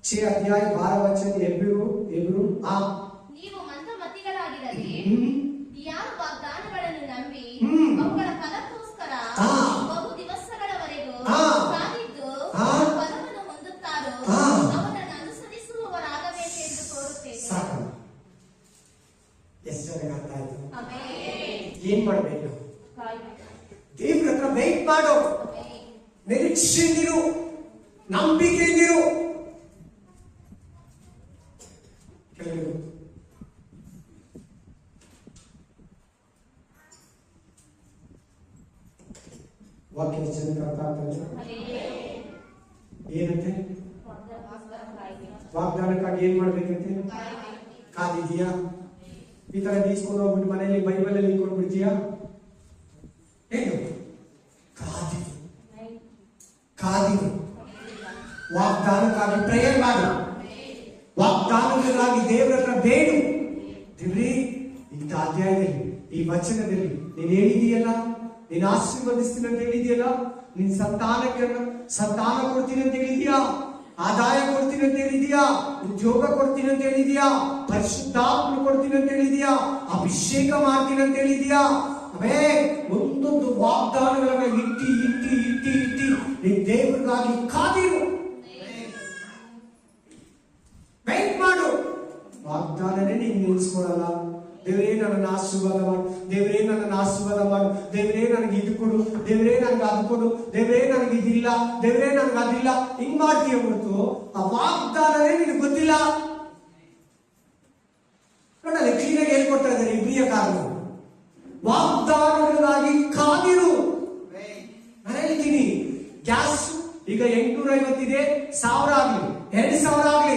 6 ಅಧ್ಯಾಯ 12 ವಚನ. ಎಬ್ರು ನೀವು ಮಂದಮತಿಗಳಾಗಿರಲಿ, ಯಾರು ವಾಗ್ದಾನಗಳನ್ನು ನಂಬಿ ಅವುಗಳ ಫಲಕ್ಕೋಸ್ಕರ ಬಹು ದಿವಸಗಳವರೆಗೂ ಕಾದಿದ್ದು ಫಲವನ್ನು ಹೊಂದುತ್ತಾರೋ ಅವರನ್ನು ಅನುಸರಿಸುವವರಾಗಬೇಕೆಂದು ಕೋರುತ್ತೇನೆ. ಸಾಕು. ಎಷ್ಟು ಜನ ಅರ್ಥ ಆಯ್ತು? ಏನ್ ಮಾಡ್ಬೇಕು? ದೇವ್ರ ಹತ್ರ ವೆಯ್ಟ್ ಮಾಡು, ನಿರೀಕ್ಷೆಯಿಂದಿರು, ನಂಬಿಕೆಯಿಂದಿರು. ಕೆಲವರು ವಾಕ್ಯ ವಚನಕ್ಕೆ ಅರ್ಥ ಆಗ್ತದೆ. ಏನಂತೆ? ವಾಗ್ದಾನಕ್ಕಾಗಿ ಏನ್ ಮಾಡ್ಬೇಕಂತೆ? ಕಾದಿದೀಯಾ? ಈ ತರ ಬೀಸ್ಕೊಂಡು ಹೋಗ್ಬಿಟ್ಟು ಮನೆಯಲ್ಲಿ ಬೈಬಲ್ ಅಲ್ಲಿ ಇಟ್ಕೊಂಡು ಬಿಡ್ತೀಯಾ? ಏನು? ಕಾದಿರು. ವಾಗ್ದಾನಕ್ಕಾಗಿ ಪ್ರೇಯರ್ ಮಾಡು, ವಾಗ್ದಾನಕ್ಕಾಗಿ ದೇವರ ಹತ್ರ ಬೇಡು. ದೇವ್ರೇ, ಇಂಥ ಅಧ್ಯಾಯದಲ್ಲಿ ಈ ವಚನದಲ್ಲಿ ನೀನ್ ಹೇಳಿದೀಯಲ್ಲ, ನೀನ್ ಆಶೀರ್ವದಿಸ್ತೀನಿ ಅಂತ ಹೇಳಿದೆಯಲ್ಲ, ನಿನ್ ಸಂತಾನ ಕೊಡ್ತೀನಿ ಅಂತ ಹೇಳಿದ್ಯಾ, ಆದಾಯ ಕೊಡ್ತೀನಿ ಅಂತ ಹೇಳಿದ್ಯಾ, ಉದ್ಯೋಗ ಕೊಡ್ತೀನಿ ಅಂತ ಹೇಳಿದ್ಯಾ, ಪರಿಶುದ್ಧಾತ್ಮ ಕೊಡ್ತೀನಿ ಅಂತ ಹೇಳಿದ್ಯಾ, ಅಭಿಷೇಕ ಮಾಡ್ತೀನಿ ಅಂತ ಹೇಳಿದ್ಯಾ. ಅವೇ ಒಂದೊಂದು ವಾಗ್ದಾನಗಳನ್ನ ಇಟ್ಟಿ ಇಟ್ಟಿ ಇಟ್ಟಿ ಇಟ್ಟಿ ನೀನ್ ದೇವರಿಗಾಗಿ ಕಾದಿರು, ವೆಯ್ಟ್ ಮಾಡು. ವಾಗ್ದಾನನೇ ನೀನ್ ನಿಲ್ಸ್ಕೊಳಲ್ಲ, ದೇವರೇ ನನ್ನನ್ನು ಆಶೀರ್ವಾದ ಮಾಡು, ದೇವರೇ ನನ್ನನ್ನು ಆಶೀರ್ವಾದ ಮಾಡು, ದೇವರೇ ನನಗೆ ಇದು ಕೊಡು, ದೇವರೇ ನನಗೆ ಅದು ಕೊಡು, ದೇವರೇ ನನಗೆ ಇದಿಲ್ಲ, ದೇವರೇ ನನಗೆ ಅದಿಲ್ಲ. ಹಿಂಗ್ ಮಾಡ್ತೀಯ ಹೊರತು ಆ ವಾಗ್ದಾನವೇ ನಿನಗೆ ಗೊತ್ತಿಲ್ಲ. ನೋಡಲ್ಲಿ ಕ್ಲೀನಾಗಿ ಹೇಳ್ಕೊಡ್ತಾ ಇದ್ದಾರೆ ಇಬ್ರಿಯಕಾರರು, ವಾಗ್ದಾನಗಳಿಗಾಗಿ ಕಾದಿರು. ನಾನು ಹೇಳ್ತೀನಿ, ಗ್ಯಾಸ್ ಈಗ 850 ಇದೆ, 1000 ಆಗ್ಲಿ, 2000 ಆಗ್ಲಿ,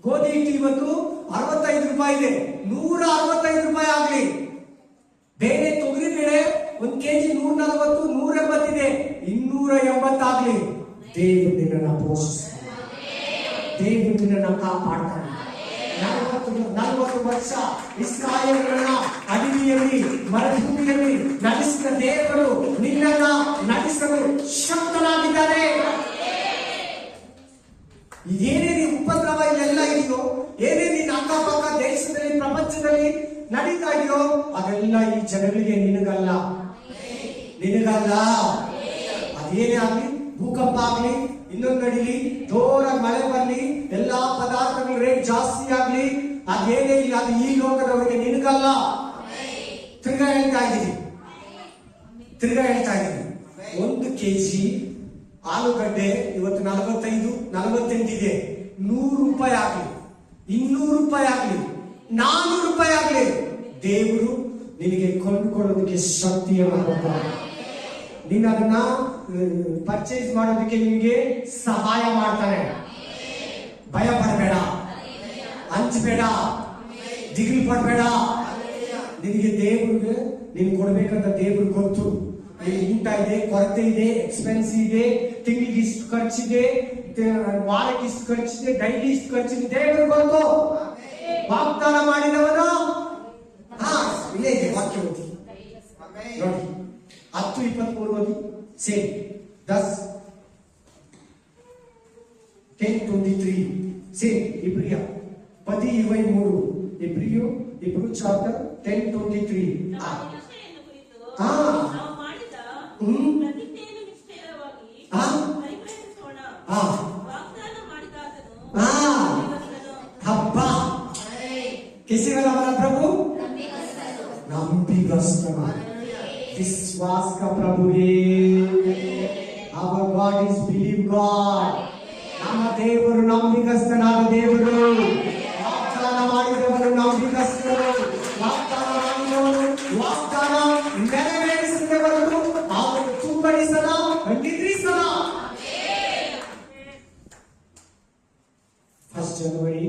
ಗೋಧಿ ಹಿಟ್ಟು ಇವತ್ತು 65 ರೂಪಾಯಿ ಇದೆ, 165 ರೂಪಾಯಿ ಆಗ್ಲಿ, ಬೇರೆ ತೊಗರಿ ಬೇಳೆ 1 ಕೆಜಿ 140 180 ಇದೆ, 280 ಆಗ್ಲಿ, ದೇವರು ನಿನ್ನನ್ನು ಪೋಷಿಸ್ತಾನೆ, ದೇವರು ನಿನ್ನನ್ನು ಕಾಪಾಡ್ತಾನೆ. 40 ವರ್ಷ ಇಸ್ರಾಯೇಲರನ್ನ ಅಡವಿಯಲ್ಲಿ ಮರುಭೂಮಿಯಲ್ಲಿ ನಡೆಸಿದ ದೇವರು ನಿನ್ನನ್ನ ನಡೆಸಲು ಶಕ್ತನಾಗಿದ್ದಾನೆ. ಏನೇನು ಉಪದ್ರವ ಇಲ್ಲೆಲ್ಲ ಇದೆಯೋ, ಏನೇ ನಿನ್ನ ಅಕ್ಕಪಕ್ಕ ದೇಶದಲ್ಲಿ ಪ್ರಪಂಚದಲ್ಲಿ ನಡೀತಾ ಇದೆಯೋ ಅದೆಲ್ಲ ಈ ಜನಗಳಿಗೆ ನಿನಗಲ್ಲ. ಅದೇನೇ ಆಗ್ಲಿ, ಭೂಕಂಪ ಆಗ್ಲಿ, ಇನ್ನೊಂದು ನಡೀಲಿ, ಜೋರಾಗಿ ಮಳೆ ಬರ್ಲಿ, ಎಲ್ಲಾ ಪದಾರ್ಥಗಳ ರೇಟ್ ಜಾಸ್ತಿ ಆಗ್ಲಿ, ಅದೇನೇ ಇಲ್ಲ, ಅದು ಈ ಲೋಕದವರಿಗೆ ನಿನಗಲ್ಲ. ತಿರ್ಗಾ ಹೇಳ್ತಾ ಇದ್ದೀನಿ, 1 ಕೆಜಿ ಆಲೂಗಡ್ಡೆ ಇವತ್ತು 45-48 ಇದೆ. 100 ರೂಪಾಯಿ ಆಗ್ಲಿ, 200 ರೂಪಾಯಿ ಆಗ್ಲಿ, 400 ರೂಪಾಯಿ ಆಗ್ಲಿ, ದೇವರು ನಿನಗೆ ಕೊಂಡುಕೊಳ್ಳೋದಕ್ಕೆ ಶಕ್ತಿಯನ್ನು ಕೊಡ್ತಾನೆ. ನೀನು ಅದನ್ನ ಪರ್ಚೇಸ್ ಮಾಡೋದಕ್ಕೆ ನಿಮಗೆ ಸಹಾಯ ಮಾಡ್ತಾನೆ. ಭಯ ಪಡಬೇಡ, ಹಂಚಬೇಡ, ದಿಗಿಲು ಪಡಬೇಡ. ನಿನಗೆ ದೇವ್ರಿಗೆ ನೀನು ಕೊಡ್ಬೇಕಂತ ದೇವ್ರಿಗೆ ಗೊತ್ತು. ಊಟ ಇದೆ, ಕೊರತೆ ಇದೆ, ಎಕ್ಸ್ಪೆನ್ಸ್ ಇದೆ, ತಿಂಗಳಿಗೆ ಇಷ್ಟು ಖರ್ಚಿದೆ, ವಾರಕ್ಕೆ ಇಷ್ಟು ಖರ್ಚಿದೆ, ಡೈಲಿ ಇಷ್ಟು ಖರ್ಚಿದೆ, ದೇವ್ರಿಗೆ ಗೊತ್ತು. ವಾಗ್ದಾನ ಮಾಡಿದವನು ಇಲ್ಲೇ ಇದೆ ವಾಕ್ಯ ಓದಿ ನೋಡಿ, 10:23 ಓದಿ. Same 10:23 same. ಇಬ್ರಿಯ 10:23 ಇಬ್ರು ಚಾಪ್ಟರ್ 10:23. ಹಬ್ಬ किसी वाला प्रभु ನಂಬಿಗಸ್ತನ, ವಿಶ್ವಾಸ का प्रभु है. our God is believe God. ನಮ್ಮ ದೇವರು ನಂಬಿಗಸ್ತನಾದ ದೇವರು. ವಾಗ್ದಾನ ಮಾಡಿದವರು ನಂಬಿಗಸ್ತರು. ವಾಗ್ದಾನ ಮಾಡಿದವರು ವಾಗ್ದಾನ ನೆರವೇರಿಸಿದವರು ಅವರು ತುಂಬಡಿಸಲ ನಿದ್ರಿಸಲ. 1 ಜನವರಿ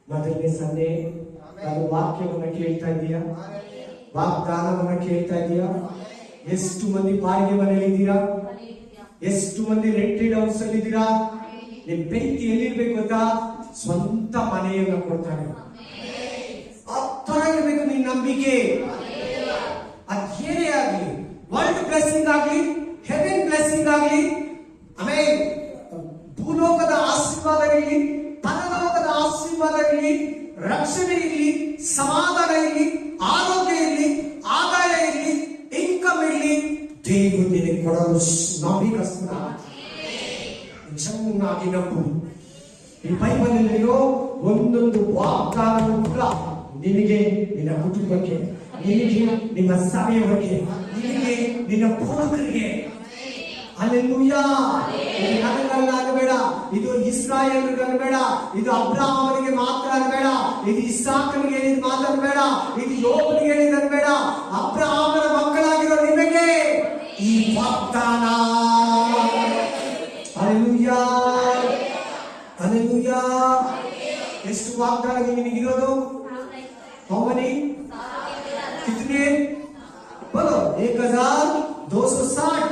ಮೊದಲನೇ ಸಂಡೆ ನಾನು ವಾಕ್ಯವನ್ನ ಕೇಳ್ತಾ ಇದೀಯಾ? ವಾಗ್ದಾನವನ್ನ ಕೇಳ್ತಾ ಇದೀಯಾ? ಎಷ್ಟು ಮಂದಿ ಬಾಡಿಗೆ ಮನೆಯಲ್ಲಿ ಇದ್ದೀರಾ? ಎಷ್ಟು ಮಂದಿ ರೆಂಟೆಡ್ ಹೌಸ್ ಅಲ್ಲಿ ಇದ್ದೀರಾ? ನಿಮ್ ಪ್ರೀತಿ ಎಲ್ಲಿರ್ಬೇಕು ಗೊತ್ತಾ? ಸ್ವಂತ ಮನೆಯನ್ನ ಕೊಡ್ತಾನೆ. ಆತರ ಇರ್ಬೇಕು ನಿನ್ ನಂಬಿಕೆ. ಅದೇನೇ ಆಗ್ಲಿ, ವರ್ಲ್ಡ್ ಬ್ಲೆಸ್ಸಿಂಗ್ ಆಗ್ಲಿ, ಹೆವೆನ್ ಬ್ಲೆಸ್ಸಿಂಗ್ ಆಗ್ಲಿ, ಆಮೇಲೆ ಭೂಲೋಕದ ಆಶೀರ್ವಾದ ಇರಲಿ, ಪರಲೋಕದ ಆಶೀರ್ವಾದ ಇರಲಿ, ರಕ್ಷಣೆ ಇರಲಿ, ಸಮಾಧಾನ ಇರಲಿ, ಆರೋಗ್ಯ ಇರಲಿ, ಆದಾಯ ಇರಲಿ, ಇನ್ಕಮ್ ಇರಲಿ, ದೇವರು ನಿನಗೆ ಕೊಡಲು ನಂಬಿಕಸ್ತನ. ಚೆನ್ನಾಗಿ ನಂಬು. ಈ ಬೈಬಲ್ ಅಲ್ಲಿರೋ ಒಂದೊಂದು ವಾಗ್ದಾನವೂ ಕೂಡ ನಿನಗೆ, ನಿನ್ನ ಕುಟುಂಬಕ್ಕೆ, ನಿನಗೆ, ನಿಮ್ಮ ಸಭೆಯವರಿಗೆ, ನಿನಗೆ, ನಿನ್ನ ಪೂರ್ವಕರಿಗೆ. ಹಲ್ಲೆಲೂಯಾ. ಇದು ನನಗಲ್ಲ ಅನ್ಬೇಡ, ಇದು ಇಸ್ರಾಯೇಲ್ರಿಗೆ ಅನ್ಬೇಡ, ಇದು ಅಬ್ರಹಾಮನಿಗೆ ಮಾತ್ರ ಅನ್ಬೇಡ, ಇದು ಇಸಾಕನಿಗೆ ಹೇಳಿದ ಮಾತನ್ಬೇಡ, ಇದು ಯೋಬನಿಗೆ ಹೇಳಿದ ಅನ್ಬೇಡ. ಅಬ್ರಹಾಮನ ಮಕ್ಕಳಾಗಿರೋ ನಿಮಗೆ ಈ ವಾಗ್ದಾನ. Hallelujah, hallelujah. ಎಷ್ಟು ವಾಗ್ದಾನ ನಿನಗಿರೋದು? How many? कितने? बोलो 1260,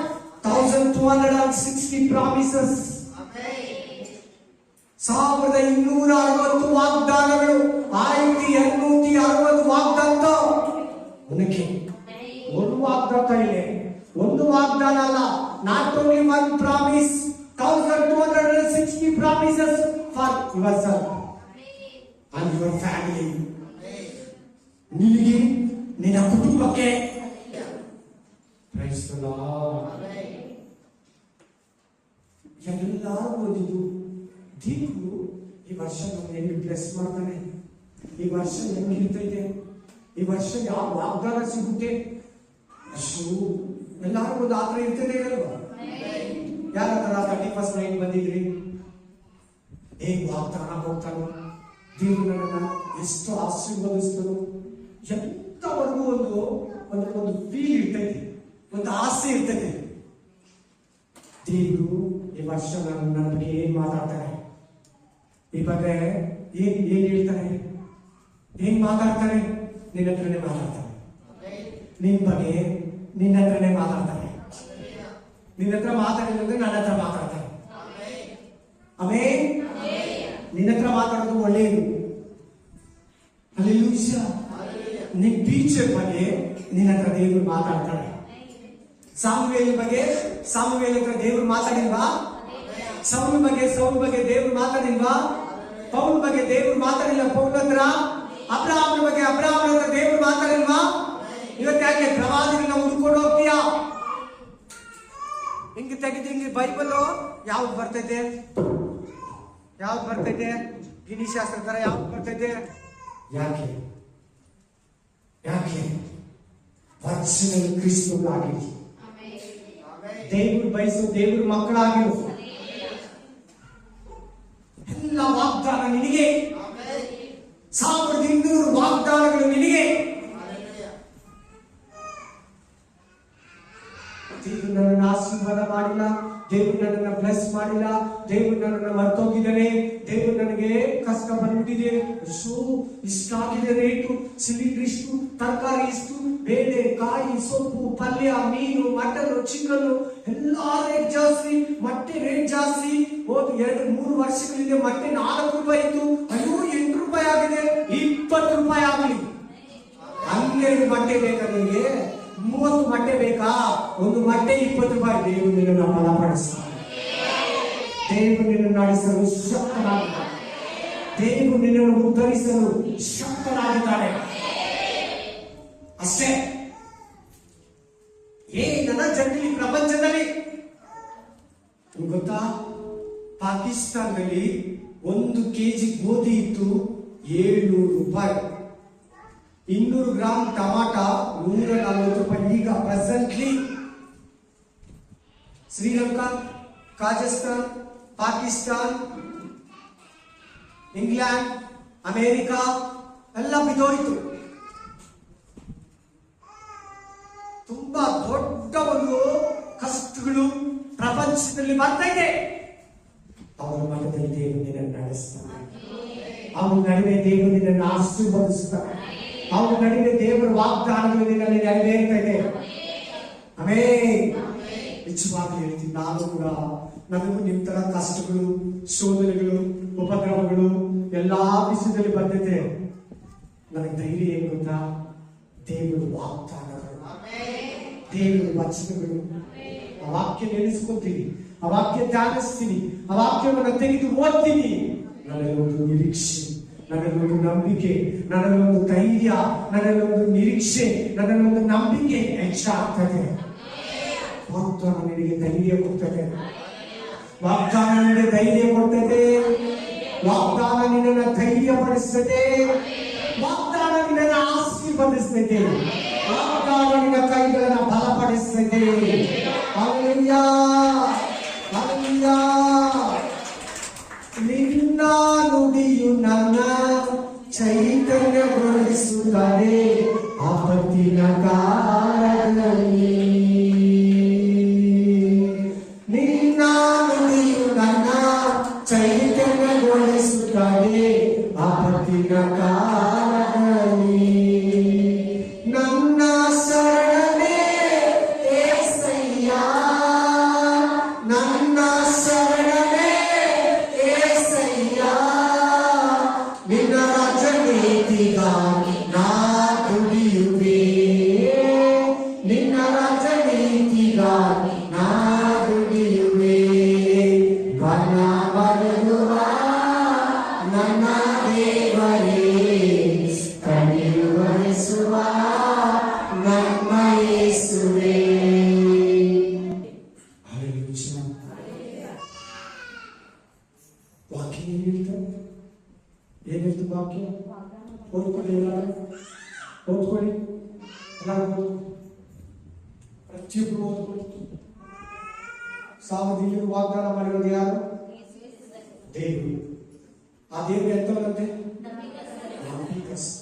1260 promises. 1260 ವಾಗ್ದಾನಗಳು, 1260 ವಾಗ್ದಾನ. ಒಂದು ವಾಗ್ದಾನ ಇದೆ, ಒಂದು ವಾಗ್ದಾನ ಅಲ್ಲ. Not only one promise, 1260 promises for yourself and your family. ನಿನಗೆ, ನಿನ್ನ ಕುಟುಂಬಕ್ಕೆ. Praise the Lord. ಎಲ್ಲರೂ ಓದಿದ್ದು ದೇವರು ಈ ವರ್ಷ ನಮ್ಮನ್ನು ಹೆಂಗೆ ಬ್ಲೆಸ್ ಮಾಡ್ತಾನೆ, ಈ ವರ್ಷ ಹೆಂಗಿರ್ತೈತೆ, ಈ ವರ್ಷ ಯಾವ ವಾಗ್ದಾನ ಸಿಗುತ್ತೆ ಅಷ್ಟು ಎಲ್ಲರಿಗೂ ಒಂದು ಆತರ ಇರ್ತದೆ ಇರಲ್ವಾ? ಯಾರ ತರ 31st ನೈಟ್ ಬಂದಿದ್ರಿ, ಹೇಗೆ ವಾಗ್ದಾನ ಹೋಗ್ತಾನೋ, ದೇವರು ನನ್ನನ್ನ ಎಷ್ಟು ಆಶೀರ್ವದಿಸ್ತನೋ, ಎಂತವರೆಗೂ ಒಂದು ಒಂದು ಒಂದು ಫೀಲ್ ಇರ್ತೈತಿ, ಒಂದು ಆಸೆ ಇರ್ತೈತಿ. ದೇವರು ಈ ವರ್ಷ ನನ್ನ ಬಗ್ಗೆ ಏನ್ ಮಾತಾಡ್ತಾರೆ, ಈ ಬಗ್ಗೆ ಏನ್ ಹೇಳ್ತಾರೆ, ಏನ್ ಮಾತಾಡ್ತಾರೆ? ನಿನ್ನ ಹತ್ರನೇ ಮಾತಾಡ್ತಾರೆ. ನಿನ್ ಬಗ್ಗೆ ನಿನ್ನ ಹತ್ರನೇ ಮಾತಾಡ್ತಾರೆ. ನಿನ್ನ ಹತ್ರ ಮಾತಾಡಿಲ್ಲ ಅಂದ್ರೆ ನನ್ನ ಹತ್ರ ಮಾತಾಡ್ತಾರೆ. ಆಮೇನ್. ನಿನ್ನ ಹತ್ರ ಮಾತಾಡೋದು ಒಳ್ಳೆಯದು. ಹಲ್ಲೆಲೂಯಾ. ನಿನ್ ಟೀಚರ್ ಬಗ್ಗೆ ನಿನ್ನ ಹತ್ರ ದೇವರು ಮಾತಾಡ್ತಾರೆ. ಸಾಮುವೇಲ್ ಬಗ್ಗೆ ಸಾಮುವೇಲ್ ಹತ್ರ ದೇವರು ಮಾತಾಡಿಲ್ವಾ? ಸೌಲ್ ಬಗ್ಗೆ ದೇವರು ಮಾತಾಡಿಲ್ವಾ? ಪೌಲ್ ಬಗ್ಗೆ ದೇವರು ಮಾತಾಡಿಲ್ಲ ಪೌಲ್ ಹತ್ರ. ಅಬ್ರಹಾಮನ ಬಗ್ಗೆ ಅಬ್ರಹಾಮನ ಹತ್ರ ದೇವರು ಮಾತಾಡಿಲ್ವಾ? ಇವತ್ತು ಯಾಕೆ ಪ್ರವಾದಿಗಳನ್ನ ಹುಡ್ಕೊಂಡು ಹೋಗ್ತೀಯಾ? ಹಿಂಗೆ ತೆಗೆದು ಹಿಂಗೆ ಬೈಬಲ್ ಯಾವ್ದು ಬರ್ತೈತೆ, ಯಾವ್ದು ಬರ್ತೈತೆ? ಗಿಣಿಶಾಸ್ತ್ರ ತರ ಯಾವ್ದು ಬರ್ತೈತೆ? ಯಾಕೆ ಯಾಕೆ ವರ್ಷದಲ್ಲಿ ಕ್ರಿಸ್ತಗಳಾಗಿರಿ, ದೇವರು ಬಯಸು ದೇವರು ಮಕ್ಕಳಾಗಿರು. ಎಲ್ಲ ವಾಗ್ದಾನ ನಿನಗೆ, 1200 ವಾಗ್ದಾನಗಳು ನಿನಗೆ. ದೇವರು ನನ್ನನ್ನು ಆಶೀರ್ವಾದ ಮಾಡಿಲ್ಲ, ದೇವರು ನನ್ನನ್ನು ಬ್ಲೆಸ್ ಮಾಡಿಲ್ಲ, ದೇವರು ನನ್ನನ್ನು ಮರ್ತೋಗಿದ್ದಾನೆ, ದೇವರು ನನಗೆ ಕಷ್ಟ ಬಂದ್ಬಿಟ್ಟಿದೆ, ಇಷ್ಟಾಗಿದೆ ರೇಟು, ಸಿಲಿಂಡರ್ ಇಷ್ಟು, ತರಕಾರಿ ಇಷ್ಟು, ಬೇಳೆ ಕಾಯಿ ಸೊಪ್ಪು ಪಲ್ಯ ಮೀನು ಮಟನ್ ಚಿಕನ್ ಎಲ್ಲಾ ರೇಟ್ ಜಾಸ್ತಿ, ಮೊಟ್ಟೆ ರೇಟ್ ಜಾಸ್ತಿ. ಹೋದ 2-3 ವರ್ಷಗಳಿಂದ ಮೊಟ್ಟೆ 4 ರೂಪಾಯಿ ಇತ್ತು, ಅಯ್ಯೋ 8 ರೂಪಾಯಿ ಆಗಿದೆ, 20 ರೂಪಾಯಿ ಆಗಲಿ. 12 ಮೊಟ್ಟೆ ಬೇಕಾ ನಿಮಗೆ? 30 ಮೊಟ್ಟೆ ಬೇಕಾ? ಒಂದು ಮೊಟ್ಟೆ 20 ರೂಪಾಯಿ. ದೇವರು ನಿನ್ನನ್ನು ಬಲಪಡಿಸ್ತಾನೆ, ದೇವರು ನಿನ್ನನ್ನು ನಡೆಸಲು ಶಕ್ತನಾಗಿದ್ದಾನೆ, ದೇವರು ನಿನ್ನನ್ನು ಉದ್ಧರಿಸಲು ಶಕ್ತನಾಗಿದ್ದಾನೆ. ಅಷ್ಟೇ. ನನ್ನ ಜನರಲ್ಲಿ ಪ್ರಪಂಚದಲ್ಲಿ ಗೊತ್ತಾ, ಪಾಕಿಸ್ತಾನದಲ್ಲಿ 1 kg ಗೋಧಿ ಇತ್ತು 700 ರೂಪಾಯಿ, 200 ಗ್ರಾಮ್ ಟಮಾಟ 140 ರೂಪಾಯಿ. ಈಗ presently Sri Lanka, Kazakhstan, Pakistan, England, America ಎಲ್ಲ ಬಿದ್ದೋಯ್ತು. ತುಂಬಾ ದೊಡ್ಡ ಒಂದು ಕಷ್ಟಗಳು ಪ್ರಪಂಚದಲ್ಲಿ ಬರ್ತಾ ಇದೆ. ಅವರ ಮಠದಲ್ಲಿ ದೇವರು ನಿನ್ನನ್ನು ನಡೆಸ್ತಾನೆ, ಅವರ ನಡುವೆ ದೇವರು ನಿನ್ನನ್ನು ಆಶೀರ್ವದಿಸ್ತಾನೆ, ಅವರ ನಡುವೆ ದೇವರ ವಾಗ್ದಾನಗಳು ನಿನ್ನಲ್ಲಿ ನೆರವೇರ್ತಾ ಇದೆ. ಆಮೆನ್. ನಿಜವಾಗ್ಲೂ ಹೇಳ್ತೀನಿ, ನಾನು ಕೂಡ ನನಗೂ ನಿಮ್ ತರ ಕಷ್ಟಗಳು, ಶೋಧನೆಗಳು, ಉಪದ್ರವಗಳು ಎಲ್ಲಾ ವಿಷಯದಲ್ಲಿ ಬಂದಿದೆ. ನನಗೆ ಧೈರ್ಯ ಏನ್ ಗೊತ್ತಾ? ದೇವರ ವಾಗ್ದಾನಗಳು, ದೇವರ ವಚನಗಳು. ಆ ವಾಕ್ಯ ನೆನೆಸ್ಕೊತೀನಿ, ಆ ವಾಕ್ಯ ಧ್ಯಾನಿಸ್ತೀನಿ, ಆ ವಾಕ್ಯವನ್ನು ತೆಗೆದು ಓದ್ತೀನಿ. ನನಗೊಂದು ನಿರೀಕ್ಷೆ, ನನಗೊಂದು ನಂಬಿಕೆ, ನನಗೊಂದು ಧೈರ್ಯ, ನನಗೊಂದು ನಿರೀಕ್ಷೆ, ನನಗೊಂದು ನಂಬಿಕೆ ಹೆಚ್ಚಾಗ್ತದೆ. ವಾಗ್ದಾನ ನಿನಗೆ ಧೈರ್ಯ ಕೊಡ್ತದೆ, ವಾಗ್ದಾನ ನಿನಗೆ ಧೈರ್ಯ ಕೊಡ್ತದೆ, ವಾಗ್ದಾನ ನಿನ್ನನ್ನು ಧೈರ್ಯ ಪಡಿಸ್ತದೆ, ವಾಗ್ದಾನ ನಿನ್ನನ್ನು ಆಶೀರ್ವದಿಸ್ತದೆ, ವಾಗ್ದಾನ ನಿನ್ನ ಕೈಗಳನ್ನು ಬಲಪಡಿಸ್ತದೆ. Hallelujah, hallelujah. ನಿನ್ನ ನುಡಿಯು ನನ್ನ ಚೈತನ್ಯಗೊಳಿಸುತ್ತದೆ ಆಪತ್ತಿನ ಕಾಲದಲ್ಲಿ. ನಿನ್ನ ನುಡಿಯು ನನ್ನ ಚೈತನ್ಯಗೊಳಿಸುತ್ತದೆ ಆಪತ್ತಿನ ಕಾಲದಲ್ಲಿ. ನನ್ನ ಶರಣನೇ ಏಸಯ್ಯ, ನನ್ನ ಶರಣನೇ ಏಸಯ್ಯ, ನಿನ್ನ ರಾಜನೀತಿಗಾಗಿ ನಾ ದುಡಿಯುವೆ, ನಿನ್ನ ರಾಜನೀತಿಗಾಗಿ ನಾ ದುಡಿಯುವೆ. ಬನ ಬರೆಯುವ ನನ್ನ ದೇವರೇ, ಕಲಿಯುವರಿಸುವ ನಮ್ಮ ಯೇಸುವೇ. ವಾಕ್ಯ ಏನ್ ಹೇಳ್ತಾರೆ? ಏನ್ ಹೇಳ್ತು ವಾಕ್ಯ? ಓದ್ಕೊಳ್ಳಿ, ಓದ್ಕೊಳ್ಳಿ. ಪ್ರತಿಯೊಬ್ಬರು ಓದ್ಕೊಂಡು ಸಾವಧಿಯಲ್ಲಿ ವಾಗ್ದಾನ ಮಾಡಿರೋದು ಯಾರು? ದೇವರು. ಆ ದೇವರು ಎಂತವರಂತೆ? ನಂಬಿಕಸ್ತ.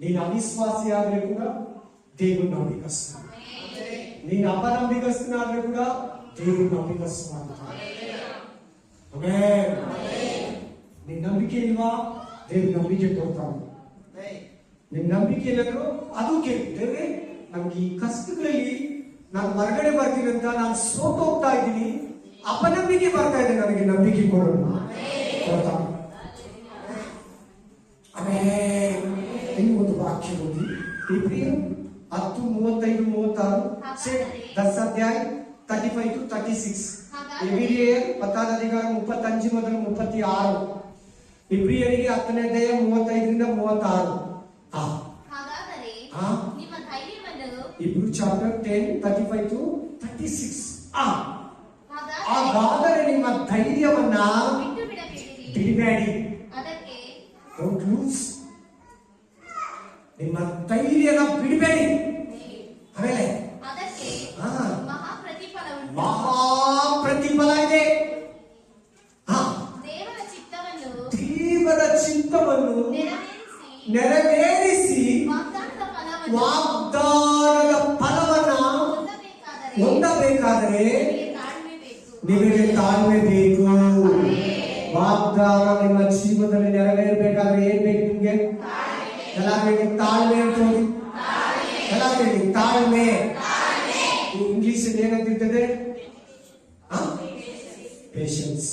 ನೀನು ಅವಿಶ್ವಾಸಿ ಆದ್ರೆ ಕೂಡ ದೇವರು ನಂಬಿಕಸ್ತ. ನೀನು ಅಪನಂಬಿಕಸ್ತನಾದ್ರೆ ಕೂಡ ದೇವರು ನಂಬಿಕಸ್ತ ಮಾಡ್ತಾನೆ. ನಿನ್ ನಂಬಿಕೆ ಇಲ್ವಾ? ದೇವ್ರ ನಂಬಿಕೆ ಕೊಡ್ತಾನೆ. ನಿನ್ ನಂಬಿಕೆ ಇಲ್ಲದ್ರು ಅದು ಕೇಳ್ತೇವೆ. ನಮ್ಗೆ ಈ ಕಷ್ಟಗಳಲ್ಲಿ ನಾನು ಹೊರಗಡೆ ಬರ್ತೀನಿ ಅಂತ ನಾನು ಸೋತೋಗ್ತಾ ಇದ್ದೀನಿ, ಅಪನಂಬಿಕೆ ಬರ್ತಾ ಇದೆ, ನನಗೆ ನಂಬಿಕೆ ಕೊಡೋಣ ಕೊಡ್ತಾನೆ. ಇನ್ನು ಒಂದು ವಾಕ್ಯ ಓದಿ, ಇಬ್ರಿಯರು 10:35-36, 10 ಅಧ್ಯಾಯ 35-36. ಇಬ್ರಿಯರು 10:35-36. ಇಬ್ರಿಯರಿಗೆ 10ನೇ ಅಧ್ಯಾಯ 35-36. ಇಬ್ರು ಚಾಪ್ಟರ್ 10:35-36. ಹಾಗಾದರೆ ನಿಮ್ಮ ಧೈರ್ಯವನ್ನ ಬಿಡಬೇಡಿ. Don't lose. ನಿಮ್ಮ ಧೈರ್ಯನ ಬಿಡಬೇಡಿ. ಆಮೇಲೆ ಮಹಾಪ್ರತಿಫಲ ಇದೆ. ದೇವರ ಚಿತ್ತವನ್ನು ನೆರವೇರಿಸಿ ವಾಗ್ದಾನದ ಫಲವನ್ನ ಹೊಂದಬೇಕಾದರೆ ನಿಮಗೆ ತಾಳ್ಮೆ ಬೇಕು. ವಾಗ್ದಾನ ನಿಮ್ಮ ಜೀವನದಲ್ಲಿ ನೆರವೇರಬೇಕಾದ್ರೆ ಏನ್ ಬೇಕು ನಿಮ್ಗೆ? ಎಲ್ಲರಿಗೆ ತಾಳ್ಮೆ ಅಂತ ಹೇಳಿ. ಎಲ್ಲರಿಗೆ ತಾಳ್ಮೆ. ಇಂಗ್ಲಿಷ್ ಅಲ್ಲಿ ಏನಂತಿರ್ತದೆ? ಪೇಷನ್ಸ್.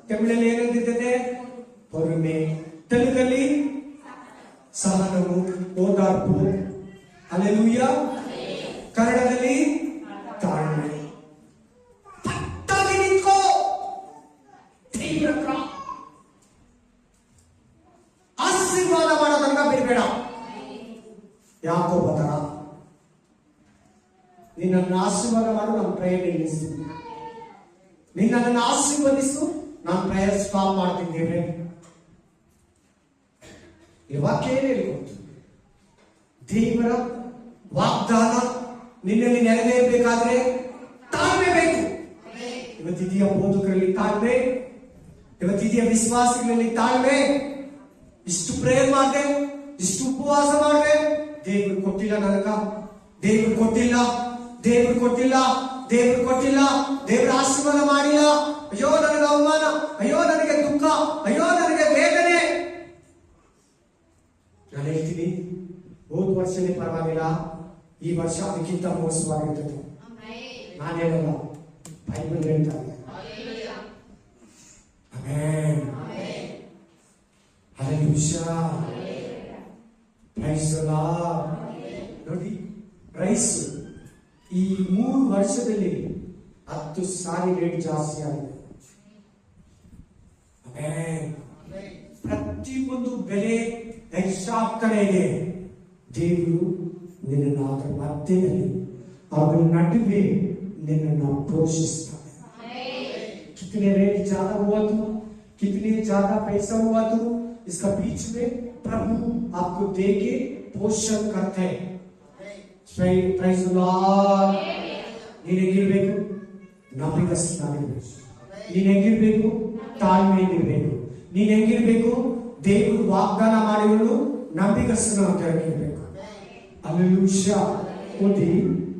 ತಮಿಳಲ್ಲಿ ಏನಂತಿರ್ತದೆ? பொறுமை. ತೆಲುಗಲ್ಲಿ ಸಹನವು, ಓದಾರ್ಪು. ಹಲ್ಲೆಲೂಯಾ. ಕನ್ನಡದಲ್ಲಿ ತಾಳ್ಮೆ. ಪಟ್ಟಾಗಿ ನಿಂತ್ಕೋ. ಆಶೀರ್ವಾದ ಮಾಡೋದನ್ನ ಬಿಡಬೇಡ. ಯಾಕೋ ಬದರ ನಿನ್ನನ್ನು ಆಶೀರ್ವಾದ ಮಾಡು, ನಾನು ಪ್ರೇಯರ್ ನಿಲ್ಲಿಸ್ತೀನಿ. ನಿನ್ನನ್ನು ಆಶೀರ್ವದಿಸು, ನಾನು ಪ್ರೇಯರ್ ಸ್ಟಾಪ್ ಮಾಡ್ತೀನಿ. ದೇವ್ರೆ ಈ ವಾಕ್ಯ ಏನು ಹೇಳಿಕೊಡ್ತು? ದೇವರ ವಾಗ್ದಾನ ನಿನ್ನಲ್ಲಿ ನೆರವೇರಬೇಕಾದ್ರೆ ತಾಳ್ಮೆ ಬೇಕು. ಇವತ್ತಿದೆಯ ಬೋಧಕರಲ್ಲಿ ತಾಳ್ಮೆ, ಇವತ್ತಿದೆಯ ವಿಶ್ವಾಸಿಗಳಲ್ಲಿ ತಾಳ್ಮೆ. ಇಷ್ಟು ಪ್ರೇಯರ್ ಮಾಡಿದೆ, ಇಷ್ಟು ಉಪವಾಸ ಮಾಡಿದೆ, ದೇವರು ಕೊಟ್ಟಿಲ್ಲ ನನಗ, ದೇವರು ಕೊಟ್ಟಿಲ್ಲ, ದೇವರು ಕೊಟ್ಟಿಲ್ಲ, ದೇವರು ಕೊಟ್ಟಿಲ್ಲ, ದೇವರ ಆಶೀರ್ವಾದ ಮಾಡಿಲ್ಲ. ಅಯ್ಯೋ ನನಗೆ ಅವಮಾನ, ಅಯ್ಯೋ ನನಗೆ ದುಃಖ, ಅಯ್ಯೋ ನನಗೆ ವೇದನೆ. ನಾನು ಹೇಳ್ತೀನಿ, ಹೋದ ವರ್ಷನೇ ಪರವಾಗಿಲ್ಲ, ಈ ವರ್ಷ ಅದಕ್ಕಿಂತ ಮೋಸವಾಗಿರ್ತದೆ. ನಾನು ಹೇಳಲ್ಲ, ಬೈಬಲ್ ಹೇಳ್ತಾರೆ. Amen. Hallelujah. Praise the Lord. ನೋಡಿ, ರೈಸ್ ಈ 3 ವರ್ಷದಲ್ಲಿ 10 ಸಾರಿ ರೇಟ್ ಜಾಸ್ತಿ ಆಗಿದೆ. ಆಮೆನ್. ಪ್ರತಿಯೊಂದು ಬೆಲೆ ಹೆಚ್ಚಾಗ್ತಾನೆ ಇದೆ. ದೇವರು ನಿನ್ನನ್ನು ಅದರ ಮಧ್ಯದಲ್ಲಿ, ಅವರ ನಡುವೆ ನಿನ್ನನ್ನು ಪೋಷಿಸ್ತಾನೆ. कितने रेट ज्यादा हुआ तो, कितने ज्यादा पैसा हुआ तो, इसका बीच में प्रभु आपको दे के पोषण करते हैं. Praise the Lord. ನೀನು ಹೇಗಿರ್ಬೇಕು? ನಂಬಿಕಸ್ಥನಾಗಿರ್ಬೇಕು. ನೀನು ಹೇಗಿರ್ಬೇಕು? ತಾಳ್ಮೆಯಾಗಿರ್ಬೇಕು. ನೀನು ಹೇಗಿರ್ಬೇಕು? ದೇವರು ವಾಗ್ದಾನ ಮಾಡಿರೋನು ನಂಬಿಕಸ್ಥನ ಅಂತ ಹೇಗಿರ್ಬೇಕು. ಹಲ್ಲೆಲೂಯಾ. ಓದಿ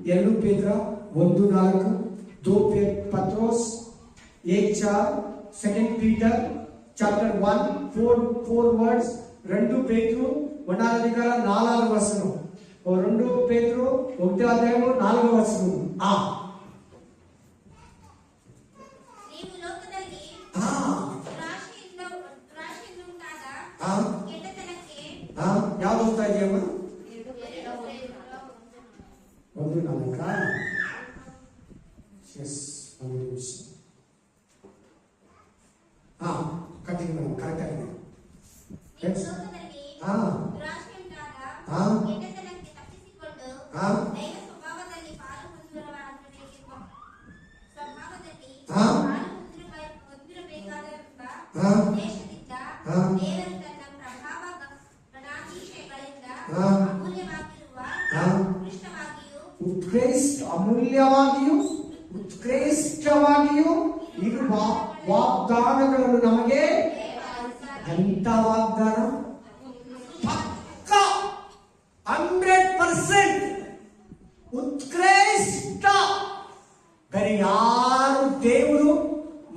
2 ಪೇತ್ರ 1:4, 2 ಪತ್ರೋಸ್ 1:4, 2 ಪೀಟರ್ ಚಾಪ್ಟರ್ 1:4 ವರ್ಡ್ಸ್. 2 ಪೇತ್ರ 4 వచనం. 2 పేతురు 1వ అధ్యాయము 4వ వచనం. ನೀವು ಲೋಕದಲ್ಲಿ ರಾಶಿಯಿಂದುಂಟಾದ ಕೆಟ್ಟತನಕ್ಕೆ ಯಾವ್ದು ಹೋಗ್ತಾ ಇದೆಯಮ್ಮ? 1:4. ಎಸ್, ಒಂದು ನಿಮಿಷ. ಕಂಟಿನ್ಯೂ ಮಾಡಿ, ಕರೆಕ್ಟ್ ಆಗಿದೆ. ದೈವ ಸ್ವಭಾವದಲ್ಲಿ ಪಾಲು ಹೊಂದಿರಬೇಕಾದಂತ ಉದ್ದೇಶದಿಂದ ದೇವರು ತನ್ನ ಪ್ರಭಾವ ಗಣಾತಿಶಯಗಳಿಂದ ಅಮೂಲ್ಯವಾಗಿರುವ ಉತ್ಕೃಷ್ಟವಾಗಿಯೂ ಅಮೂಲ್ಯವಾಗಿಯೂ ಉತ್ಕೃಷ್ಟವಾಗಿಯೂ ಇರುವ ವಾಗ್ದಾನಗಳನ್ನು ನಮಗೆ. ಎಂತ ವಾಗ್ದಾನ? ಪಕ್ಕ 100% ಉತ್ಕೃಷ್ಟ. ಬೇರೆ ಯಾರು ದೇವರು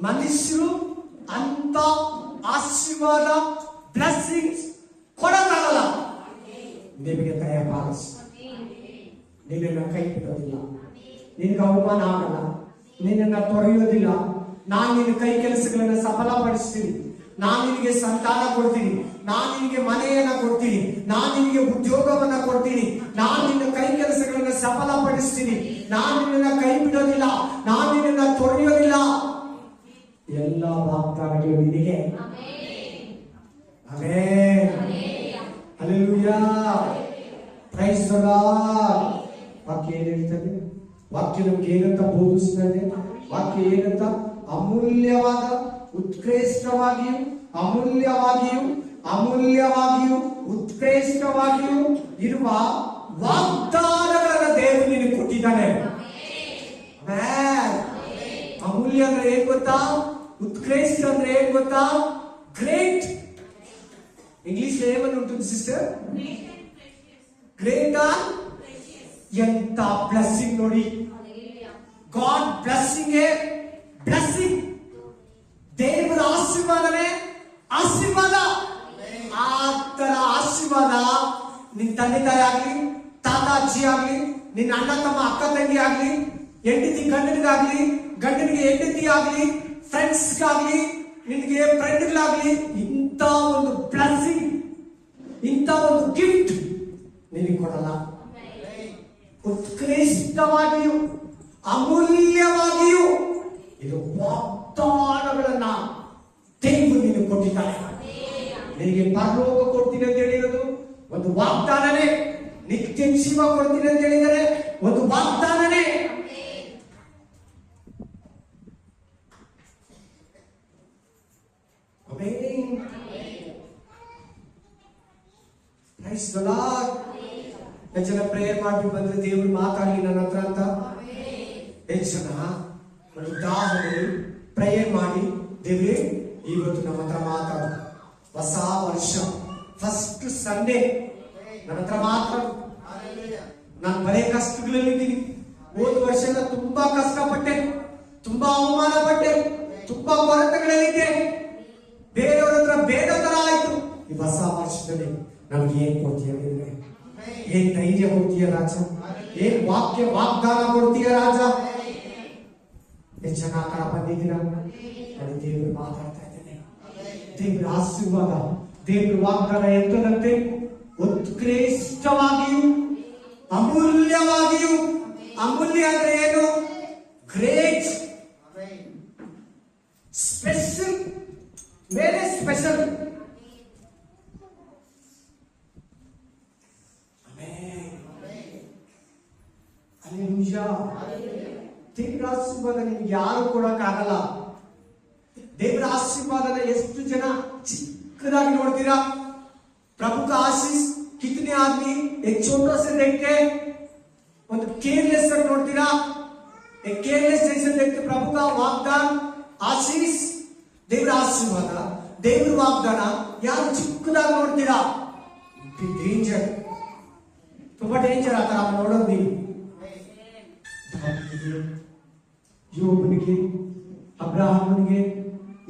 ಮನುಷ್ಯರು ಅಂತ ಆಶೀರ್ವಾದ ಬ್ಲೆಸ್ಸಿಂಗ್ಸ್ ಕೊಡಕ್ಕಾಗಲ್ಲ. ನಿಮಗೆ ದಯ ಪಾಲಿಸಿ, ನಿನ್ನನ್ನು ಕೈ ಬಿಡೋದಿಲ್ಲ, ನಿನಗೆ ಅವಮಾನ ಆಗಲ್ಲ, ನಿನ್ನನ್ನು ತೊರೆಯೋದಿಲ್ಲ. ನಾನು ನಿನ್ನ ಕೈ ಕೆಲಸಗಳನ್ನು ಸಫಲಪಡಿಸ್ತೀನಿ, ನಾನು ನಿನಗೆ ಸಂತಾನ ಕೊಡ್ತೀನಿ, ನಾನು ನಿನಗೆ ಮನೆಯನ್ನ ಕೊಡ್ತೀನಿ, ನಾನು ನಿನಗೆ ಉದ್ಯೋಗವನ್ನ ಕೊಡ್ತೀನಿ, ನಾನು ನಿನ್ನ ಕೈ ಕೆಲಸಗಳನ್ನು ಸಫಲಪಡಿಸ್ತೀನಿ, ನಾನು ನಿನ್ನನ್ನು ಕೈ ಬಿಡೋದಿಲ್ಲ, ನಾನು ನಿನ್ನನ್ನು ತೊರೆಯೋದಿಲ್ಲ. ಎಲ್ಲ ವಾಗ್ದಾನಗಳು ನಿನಗೆ. Amen. Hallelujah. Praise the Lord. ವಾಕ್ಯ ಏನ್ ಹೇಳ್ತದೆ? ವಾಕ್ಯ ನಮ್ಗೆ ಏನಂತ ಬೋಧಿಸ್ತದೆ? ವಾಕ್ಯ ಏನಂತ? ಅಮೂಲ್ಯವಾದ ಉತ್ಕೃಷ್ಟವಾಗಿಯೂ ಅಮೂಲ್ಯವಾಗಿಯೂ ಉತ್ಕೃಷ್ಟವಾಗಿಯೂ ಇರುವ ವಾಗ್ದಾನಗಳನ್ನು ದೇವರು ನಿನಗೆ ಕೊಟ್ಟಿದ್ದಾನೆ. ಅಮೂಲ್ಯ ಅಂದ್ರೆ ಏನ್ ಗೊತ್ತಾ? ಉತ್ಕೃಷ್ಟ ಅಂದ್ರೆ ಏನ್ ಗೊತ್ತಾ? ಗ್ರೇಟ್. ಇಂಗ್ಲಿಷ್ ಏಮನ್ನು ఉంటుంది ಸಿಸ್ಟರ್? Great are. ಎಂತ ಬ್ಲೆಸ್ಸಿಂಗ್ ನೋಡಿ. God blessing a blessing. ದೇವರ ಆಶೀರ್ವಾದನೇ ಆಶೀರ್ವಾದ. ಆ ತರ ಆಶೀರ್ವಾದ ನಿನ್ ತಂದೆ ತಾಯಿ ಆಗ್ಲಿ, ತಾತ ಅಜ್ಜಿ ಆಗ್ಲಿ, ನಿನ್ನ ಅಣ್ಣ ತಮ್ಮ ಅಕ್ಕ ತಂಗಿ ಆಗ್ಲಿ, ಹೆಂಡತಿ ಗಂಡನಿಗಾಗ್ಲಿ, ಗಂಡನಿಗೆ ಹೆಂಡತಿ ಆಗ್ಲಿ, ಫ್ರೆಂಡ್ಸ್ಗಾಗ್ಲಿ, ನಿನಗೆ ಫ್ರೆಂಡ್ಗಳಾಗ್ಲಿ, ಇಂಥ ಒಂದು ಬ್ಲೆಸ್ಸಿಂಗ್, ಇಂಥ ಒಂದು ಗಿಫ್ಟ್ ನಿನಗೆ ಕೊಡಲ್ಲ. ಉತ್ಕೃಷ್ಟವಾಗಿಯೂ ಅಮೂಲ್ಯವಾಗಿಯೂ ಇದು ವಾಗ್ದಾನಗಳನ್ನ ದೇವರು ನಿನಗೆ ಕೊಟ್ಟಿದ್ದಾನೆ. ನಿನಗೆ ಪರಲೋಕ ಕೊಡ್ತೀನಿ ಅಂತ ಹೇಳಿರೋದು ಒಂದು ವಾಗ್ದಾನನೇ. ನಿತ್ಯ ಜೀವ ಕೊಡ್ತೀನಿ ಅಂತ ಹೇಳಿದರೆ ಒಂದು ವಾಗ್ದಾನನೇ. Price the lord. ಎಷ್ಟು ಜನ ಪ್ರೇಯರ್ ಮಾಡಿ ಬಂದ್ರೆ ದೇವರು ಮಾತಾಡಲಿ ನನ್ನ ಹತ್ರ ಅಂತ? ಎಷ್ಟು ಜನ ಒಂದು ಉದಾಹರಣೆ ಪ್ರೇಯರ್ ಮಾಡಿ ದೇವ್ರೆ ಇವತ್ತು ನಮ್ಮ ಹತ್ರ ಮಾತಾಡು, ಹೊಸ ವರ್ಷ ಫಸ್ಟ್ ಸಂಡೇ ನನ್ನ ಹತ್ರ ಮಾತಾಡು. ನಾನು ಬರೇ ಕಷ್ಟಗಳಲ್ಲಿದ್ದೀನಿ. ಹೋದ ವರ್ಷ ತುಂಬಾ ಕಷ್ಟಪಟ್ಟೆ, ತುಂಬಾ ಅವಮಾನ ಪಟ್ಟೆ, ತುಂಬಾ ಕೊರತೆಗಳಲ್ಲಿದ್ದೆ, ಬೇರೆಯವ್ರ ಹತ್ರ ಬೇಡ ತರ ಆಯ್ತು. ಈ ಹೊಸ ವರ್ಷದಲ್ಲಿ ನಮ್ಗೆ ಏನ್ ಕೊಡ್ತೀಯ ದೇವ್ರೆ? ಏನ್ ಧೈರ್ಯ ಕೊಡ್ತೀಯ ರಾಜ? ಏನ್ ವಾಗ್ದಾನ ಕೊಡ್ತೀಯ ರಾಜ? ಎಷ್ಟು ಜನ ಆ ತರ ಬಂದಿದ್ದೀರಾ? ನಾನು ದೇವರು ಮಾತಾಡ್ತಾ ಇದ್ದೇನೆ. ದೇವರ ಆಶೀರ್ವಾದ, ದೇವರ ವಾಗ್ದಾನ ಎಂತದಂತೆ? ಉತ್ಕೃಷ್ಟವಾಗಿಯೂ ಅಮೂಲ್ಯವಾಗಿಯೂ. ಅಮೂಲ್ಯ ಅಂದ್ರೆ ಏನು? Great, special, very special. ದೇವರ ಆಶೀರ್ವಾದ ನಿಮ್ಗೆ ಯಾರು ಕೊಡಕ್ಕಾಗಲ್ಲ. ದೇವರ ಆಶೀರ್ವಾದನ ಎಷ್ಟು ಜನ ಚಿಕ್ಕದಾಗಿ ನೋಡ್ತೀರಾ? प्रभु का आशीष कितने आदमी एक छोटा से देख के ಒಂದು ಕೇರ್ಲೆಸ್ ಆಗಿ ನೋಡ್ತೀರಾ? एक केयरलेस जैसे देखते प्रभु का वाग्दान आशीष, देवರ ಆಶೀರ್ವಾದ, ದೇವರ ವಾಗ್ದಾನ ಯಾರು ಚಿಕ್ಕದಾಗಿ ನೋಡ್ತೀರಾ? ಡೇಂಜರ್, ತುಂಬಾ ಡೇಂಜರ್. ಆ ತರ ನೋಡೋದು ನೀವು. ಯೋಬನಿಗೆ, ಅಬ್ರಹಾಮನಿಗೆ,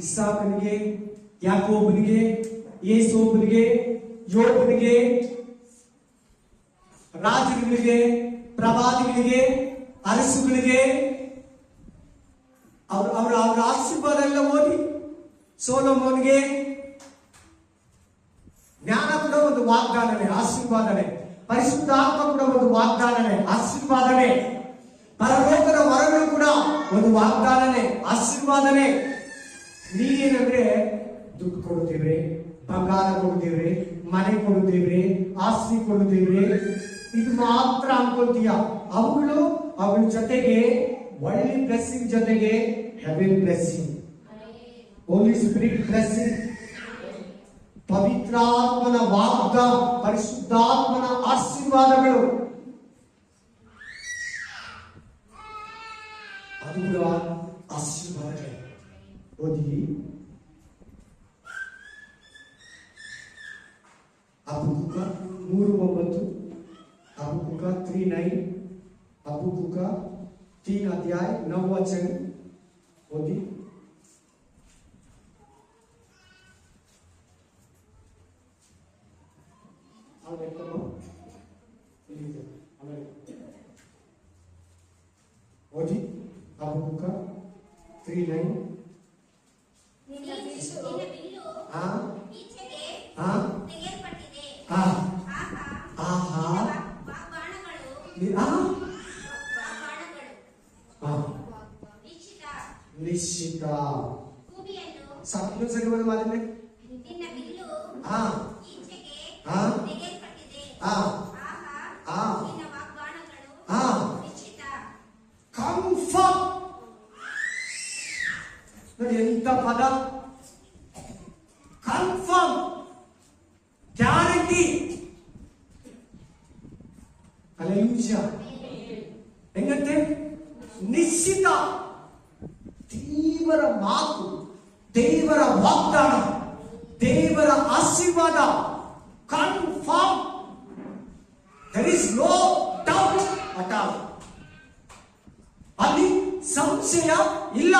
ಇಸಾಕನಿಗೆ, ಯಾಕೋಬನಿಗೆ, ಯೇಸೋಬನಿಗೆ, ಯೋಬನಿಗೆ, ರಾಜರುಗಳಿಗೆ, ಪ್ರವಾದಿಗಳಿಗೆ, ಅರಸುಗಳಿಗೆ ಅವರ ಆಶೀರ್ವಾದ ಎಲ್ಲ ಓದಿ. ಸೊಲೊಮೋನ್ಗೆ ಜ್ಞಾನ ಕೂಡ ಒಂದು ವಾಗ್ದಾನವೇ, ಆಶೀರ್ವಾದವೇ. ಪರಿಶುದ್ಧಾತ್ಮ ಕೂಡ ಒಂದು ವಾಗ್ದಾನವೇ, ಆಶೀರ್ವಾದವೇ. ಪರಲೋಕದ ವರಗಳು ಕೂಡ ಒಂದು ವಾಗ್ದಾನವೇ, ಆಶೀರ್ವಾದವೇ. ನೀನೇನಂದ್ರೆ ದುಡ್ಡು ಕೊಡುತ್ತೇವೆ, ಬಂಗಾರ ಕೊಡುತ್ತೇವೆ, ಮನೆ ಕೊಡುತ್ತೇವೆ, ಆಸ್ತಿ ಕೊಡುತ್ತೇವೆ, ಇದು ಮಾತ್ರ ಅನ್ಕೊಳ್ತೀಯ. ಅವಳ ಜೊತೆಗೆ ಒಳ್ಳೆ ಬ್ಲೆಸ್ಸಿಂಗ್ ಜೊತೆಗೆ ಹೆವೆನ್ ಬ್ಲೆಸ್ಸಿಂಗ್, ಹೋಲಿ ಸ್ಪಿರಿಟ್ ಬ್ಲೆಸ್ಸಿಂಗ್, ಪವಿತ್ರಾತ್ಮನ ವಾಗ್ದಾನ, ಪರಿಶುದ್ಧಾತ್ಮನ ಆಶೀರ್ವಾದಗಳು. ಅದು ಕೂಡ ಆಶೀರ್ವಾದಗಳೇ. ಓದಿ ಹಬಕ್ಕೂಕ 3:9, हबक्कूक 3:9, हबक्कूक 3 अध्याय 9 वचन. ओदी ओदी हबक्कूक 3:9. ನಿನ್ನ ಬಿಲ್ಲು ಹಾ ಈಚೆಗೆ ಹಾ ತೆಗೆಯಲ್ಪಟ್ಟಿದೆ. ಹಾ ಆಹಾ ಆಹಾ ಬಾಣಗಳು ಹಾ ನಿಶ್ಚಿತ ನಿಶ್ಚಿತ. ಕೂಬಿಯನ್ನು ಸಾಕು ಸರಿಯಾಗಿ ಮಾಡಿದ್ರೆ ನಿನ್ನ ಬಿಲ್ಲು ಹಾ ಈಚೆಗೆ ಹಾ ತೆಗೆಯಲ್ಪಟ್ಟಿದೆ. ಹಾ ಆಹಾ ಹಾ ನಿನ್ನ ವಾಗ್ದಾನಗಳು ಹಾ ನಿಶ್ಚಿತ. ಕನ್ಫರ್ಮ್. ನೋಡಿ ಎಂತ ಪದ, ಕನ್ಫರ್ಮ್, ಗ್ಯಾರಂಟಿ. ಹಲ್ಲೆಲೂಯಾ. ಹೆಂಗಂತೆ ನಿಶ್ಚಿತ. ದೇವರ ಮಾತು, ದೇವರ ವಾಗ್ದಾನ, ದೇವರ ಆಶೀರ್ವಾದ confirm. there is no doubt at all. ಅಲ್ಲಿ ಸಂಶಯ ಇಲ್ಲ.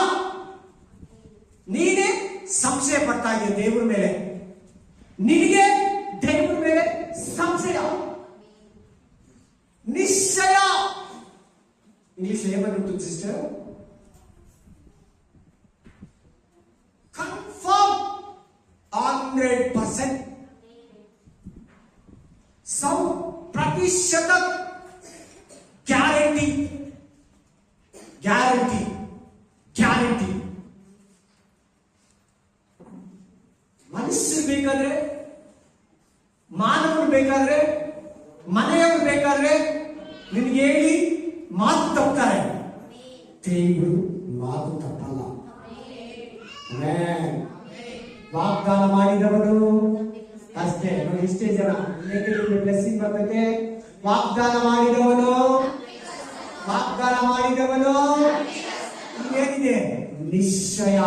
ನೀನೇ ಸಂಶಯ ಪಡ್ತಾ ಇದೆಯಾ ದೇವರ ಮೇಲೆ? ನಿನಗೆ ದೇವರ ಮೇಲೆ ಸಂಶಯ, ನಿಶ್ಚಯ. ಇಂಗ್ಲಿಷ್ ಏಮನ್ನುಂಟು sister? Confirm 100%. 100% guarantee, guarantee, guarantee. ಮನುಷ್ಯರು ಬೇಕಾದ್ರೆ, ಮಾನವರು ಬೇಕಾದ್ರೆ, ಮನೆಯವರು ಬೇಕಾದ್ರೆ ನಿನ್ಗೆ ಹೇಳಿ ಮಾತು ತಪ್ತಾರೆ. ದೇವರು ಮಾತು ತಪ್ಪಲ್ಲ. ವಾಗ್ದಾನ ಮಾಡಿದವನು ಅಷ್ಟೇ. ನೋಡಿ ಇಷ್ಟೇ ಜನ ಬ್ಲೆಸ್ಸಿಂಗ್ ಬರ್ತದೆ. ವಾಗ್ದಾನ ಮಾಡಿದವನು, ವಾಗ್ದಾನ ಮಾಡಿದವನು ಏನಿದೆ? ನಿಶ್ಚಯ,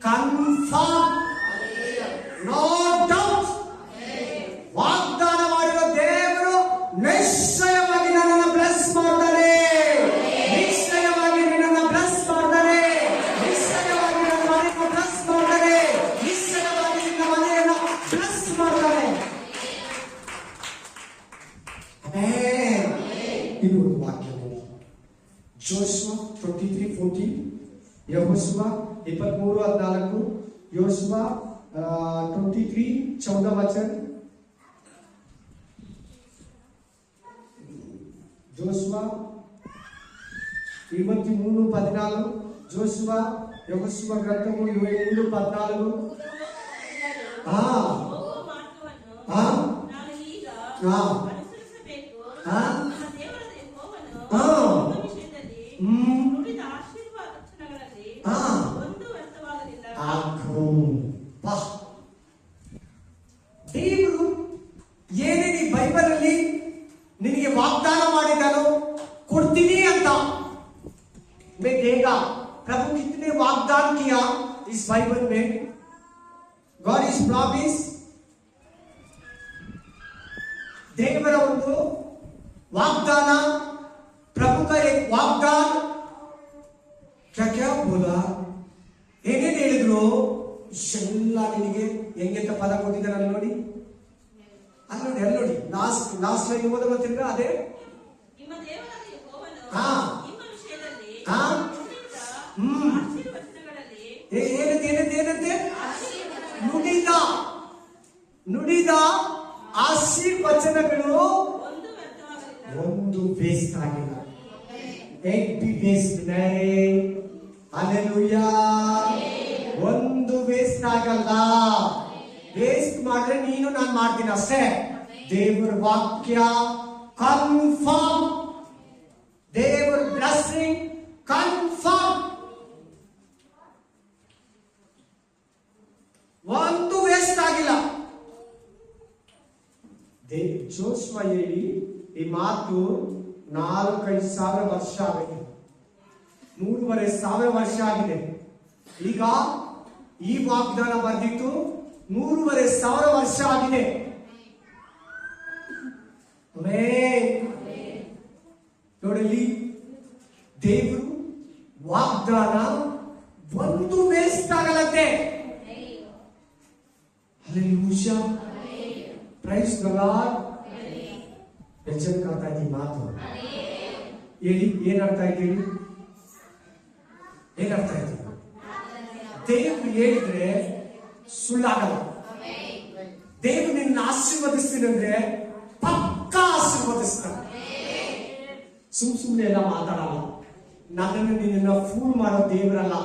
ಕನ್ಫರ್ಮ್, ನೋ ಡೌಟ್. ವಾಗ್ದಾನ ಮಾಡಿರೋ ದೇವರು ನಿಶ್ಚಯವಾಗಿ ನನ್ನನ್ನು ಬ್ಲೆಸ್ ಮಾಡ್ತಾರೆ, ನಿಶ್ಚಯವಾಗಿ ನಿನ್ನನ್ನು ಬ್ಲೆಸ್ ಮಾಡ್ತಾರೆ, ನಿಶ್ಚಯವಾಗಿ ನನ್ನ ಮನೆಯನ್ನು ಬ್ಲೆಸ್ ಮಾಡ್ತಾರೆ, ನಿಶ್ಚಯವಾಗಿ ನಿನ್ನ ಮನೆಯನ್ನು ಬ್ಲೆಸ್ ಮಾಡ್ತಾರೆ. ಇದು ಒಂದು ವಾಕ್ಯ ನೋಡಿ. ಜೋಶುವ 23:14, ಯೆಹೋಶುವ 23:14, ಯೋಶುವ 23:14 वचन. జోషువ 23:14, జోషువ యెహోషువ గ్రంథము 23:14. ఆ ఆ ನಾನು ಈಗ ಆ ಅನುಸರಿಸಬೇಕು. ಆ ನಮ್ಮ ದೇವರಾದ ಯೆಹೋವನು ಆ ನಮ್ಮ ವಿಷಯದಲ್ಲಿ ಹ್ಮ್ ನುಡಿದ ಆಶೀರ್ವಾದ ವಚನಗಳಲ್ಲಿ ಆ ಒಂದು ವ್ಯರ್ಥವಾಗಲಿಲ್ಲ. ಆಕು ಬಾ. ದೇವರು ಏನೇನು ಈ ಬೈಬಲ್ ಅಲ್ಲಿ ನಿನಗೆ ವಾಗ್ದಾನ ಮಾಡಿದಾನೋ ಕೊಡ್ತೀನಿ ಅಂತ. मैं देगा. प्रभु कितने वाग्दान किया इस बाइबल में. God is promise. देवರ ಒಂದು वाग्दान, प्रभु का एक वाग्दान. क्या क्या बोला, ಏನೇನು ಹೇಳಿದ್ರು ಎಲ್ಲ ನಿನಗೆ ಹೆಂಗೆಂತ ಪದ ಕೊಟ್ಟಿದ್ದಾರೆ ಅಲ್ಲಿ ನೋಡಿ, ಅಲ್ಲಿ ನೋಡಿ, ಅಲ್ಲಿ ನೋಡಿ. ಲಾಸ್ಟ್ ಲೈನ್ ಓದ ಗೊತ್ತಿಲ್ಲ ಅದೇ. ನಿಮ್ಮ ದೇವರಾದ ಯೆಹೋವನು ಆ ನಿಮ್ಮ ವಿಷಯದಲ್ಲಿ ಆ ನುಡಿದ ಹ್ಮ್ ಆಶೀರ್ವಚನಗಳಲ್ಲಿ ಏನಂತೆ ನುಡಿದ, ನುಡಿದ ಆಶೀರ್ವಚನಗಳು ಒಂದು ವ್ಯರ್ಥವಾಗಲಿಲ್ಲ. ಒಂದು ವೇಸ್ಟ್ ಆಗಿಲ್ಲ. एक भी वेस्ट नहीं. हालेलुया. ಒಂದು ವೇಸ್ಟ್ ಆಗಲ್ಲ. ವೇಸ್ಟ್ ಮಾಡಿದ್ರೆ ನೀನು ನಾನು ಮಾಡ್ತೀನಿ ಅಷ್ಟೇ. ದೇವರ ವಾಕ್ಯ ಕನ್ಫರ್ಮ್, ದೇವರ ಬ್ಲೆಸ್ಸಿಂಗ್ ಕನ್ಫರ್ಮ್. ಒಂದು ವೇಸ್ಟ್ ಆಗಿಲ್ಲ. ಜೋಶುವ ಹೇಳಿ ಈ ಮಾತು 4,500 ವರ್ಷ ಆಗಿದೆ. 3,500 ವರ್ಷ ಆಗಿದೆ. ಈಗ ಈ ವಾಗ್ದಾನ ಬರೆದಿತ್ತು 3,500 ವರ್ಷ ಆಗಿದೆ. ನೋಡಲಿ, ದೇವರು ವಾಗ್ದಾನ ಒಂದು ವೇಸ್ಟ್ ಆಗಲಂತೆ. Hallelujah, praise the Lord. ಎಷ್ಟು ಅರ್ಥ ಆಯ್ತು ಈ ಮಾತು? ಹೇಳಿ, ಏನರ್ಥ ಆಯ್ತು ಹೇಳಿ, ಏನರ್ಥ ಆಯ್ತು? ದೇವರು ಹೇಳಿದ್ರೆ ಸುಳ್ಳಾಗಲ್ಲ. ದೇವರು ನಿನ್ನ ಆಶೀರ್ವದಿಸ್ತೀನಿ ಅಂದ್ರೆ ಪಕ್ಕಾ ಆಶೀರ್ವದಿಸ್ತಾನೆ. ಸುಮ್ಮನೆ ಎಲ್ಲ ಮಾತಾಡಲ್ಲ. ನನ್ನನ್ನು ನಿನ್ನ ಫೂಲ್ ಮಾಡೋ ದೇವರಲ್ಲ,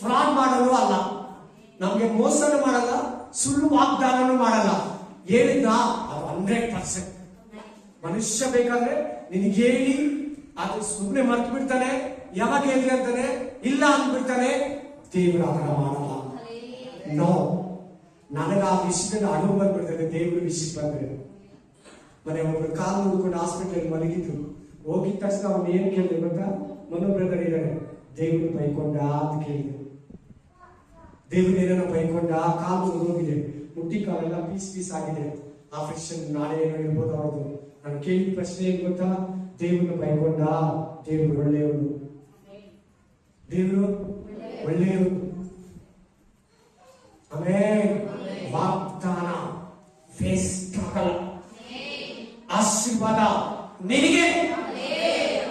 ಫ್ರಾಡ್ ಮಾಡಲು ಅಲ್ಲ, ನಮ್ಗೆ ಮೋಸನೂ ಮಾಡಲ್ಲ, ಸುಳ್ಳು ವಾಗ್ದಾನನೂ ಮಾಡಲ್ಲ. ಹೇಳಿದ್ದ ಅದು 100%. ಮನುಷ್ಯ ಬೇಕಾದ್ರೆ ನಿನಗೆ ಹೇಳಿ ಅದು ಸುಮ್ಮನೆ ಮರ್ತು ಬಿಡ್ತಾನೆ, ಯಾವಾಗ ಹೇಳಿದ್ರೆ ಅಂತಾನೆ ಇಲ್ಲ ಅಂದ್ಬಿಡ್ತಾನೆ. ದೇವರು ಅದನ್ನ ಮಾಡಲ್ಲ. ನೋ, ನನಗ ಆ ವಿಷಯದಲ್ಲಿ ಅನುಭವ ಬಂದ್ಬಿಡ್ತಾರೆ. ದೇವರು ವಿಷಯ ಬಂದ್ರೆ ಮನೆ ಒಬ್ರು ಕಾಲು ಹುಡ್ಕೊಂಡು ಹಾಸ್ಪಿಟಲ್ ಮಲಗಿದ್ರು. ಹೋಗಿದ ತಕ್ಷಣ ಅವ್ನು ಏನ್ ಕೇಳಿದೆ ಗೊತ್ತಾ? ಮನು ಬ್ರದರ್ ಇದ್ದಾರೆ, ದೇವರು ಬೈಕೊಂಡ ಅಂತ ಕೇಳಿದ್ರು. ದೇವ್ರು ಏನೇನೋ ಬೈಕೊಂಡ, ಕಾಲು ಹೋಗಿದೆ, ಮುಟ್ಟಿ ಕಾಲೆಲ್ಲ ಪೀಸ್ ಆಗಿದೆ, ಆಪರೇಷನ್ ನಾಳೆ ಏನೋ ಇರ್ಬೋದು ಅವ್ರದ್ದು. ನಾನು ಕೇಳಿದ ಪ್ರಶ್ನೆ ಏನ್ ಗೊತ್ತಾ? ದೇವ್ರನ್ನ ಬೈಕೊಂಡ? ದೇವ್ರು ಒಳ್ಳೆಯವರು, ದೇವರು ಒಳ್ಳೆಯವರು. ಆಮೇಲೆ ವಾಗ್ದಾನ ವೇಸ್ಟ್ ಆಗಲ್ಲ. ಆಶೀರ್ವಾದ ನಿನಗೆ,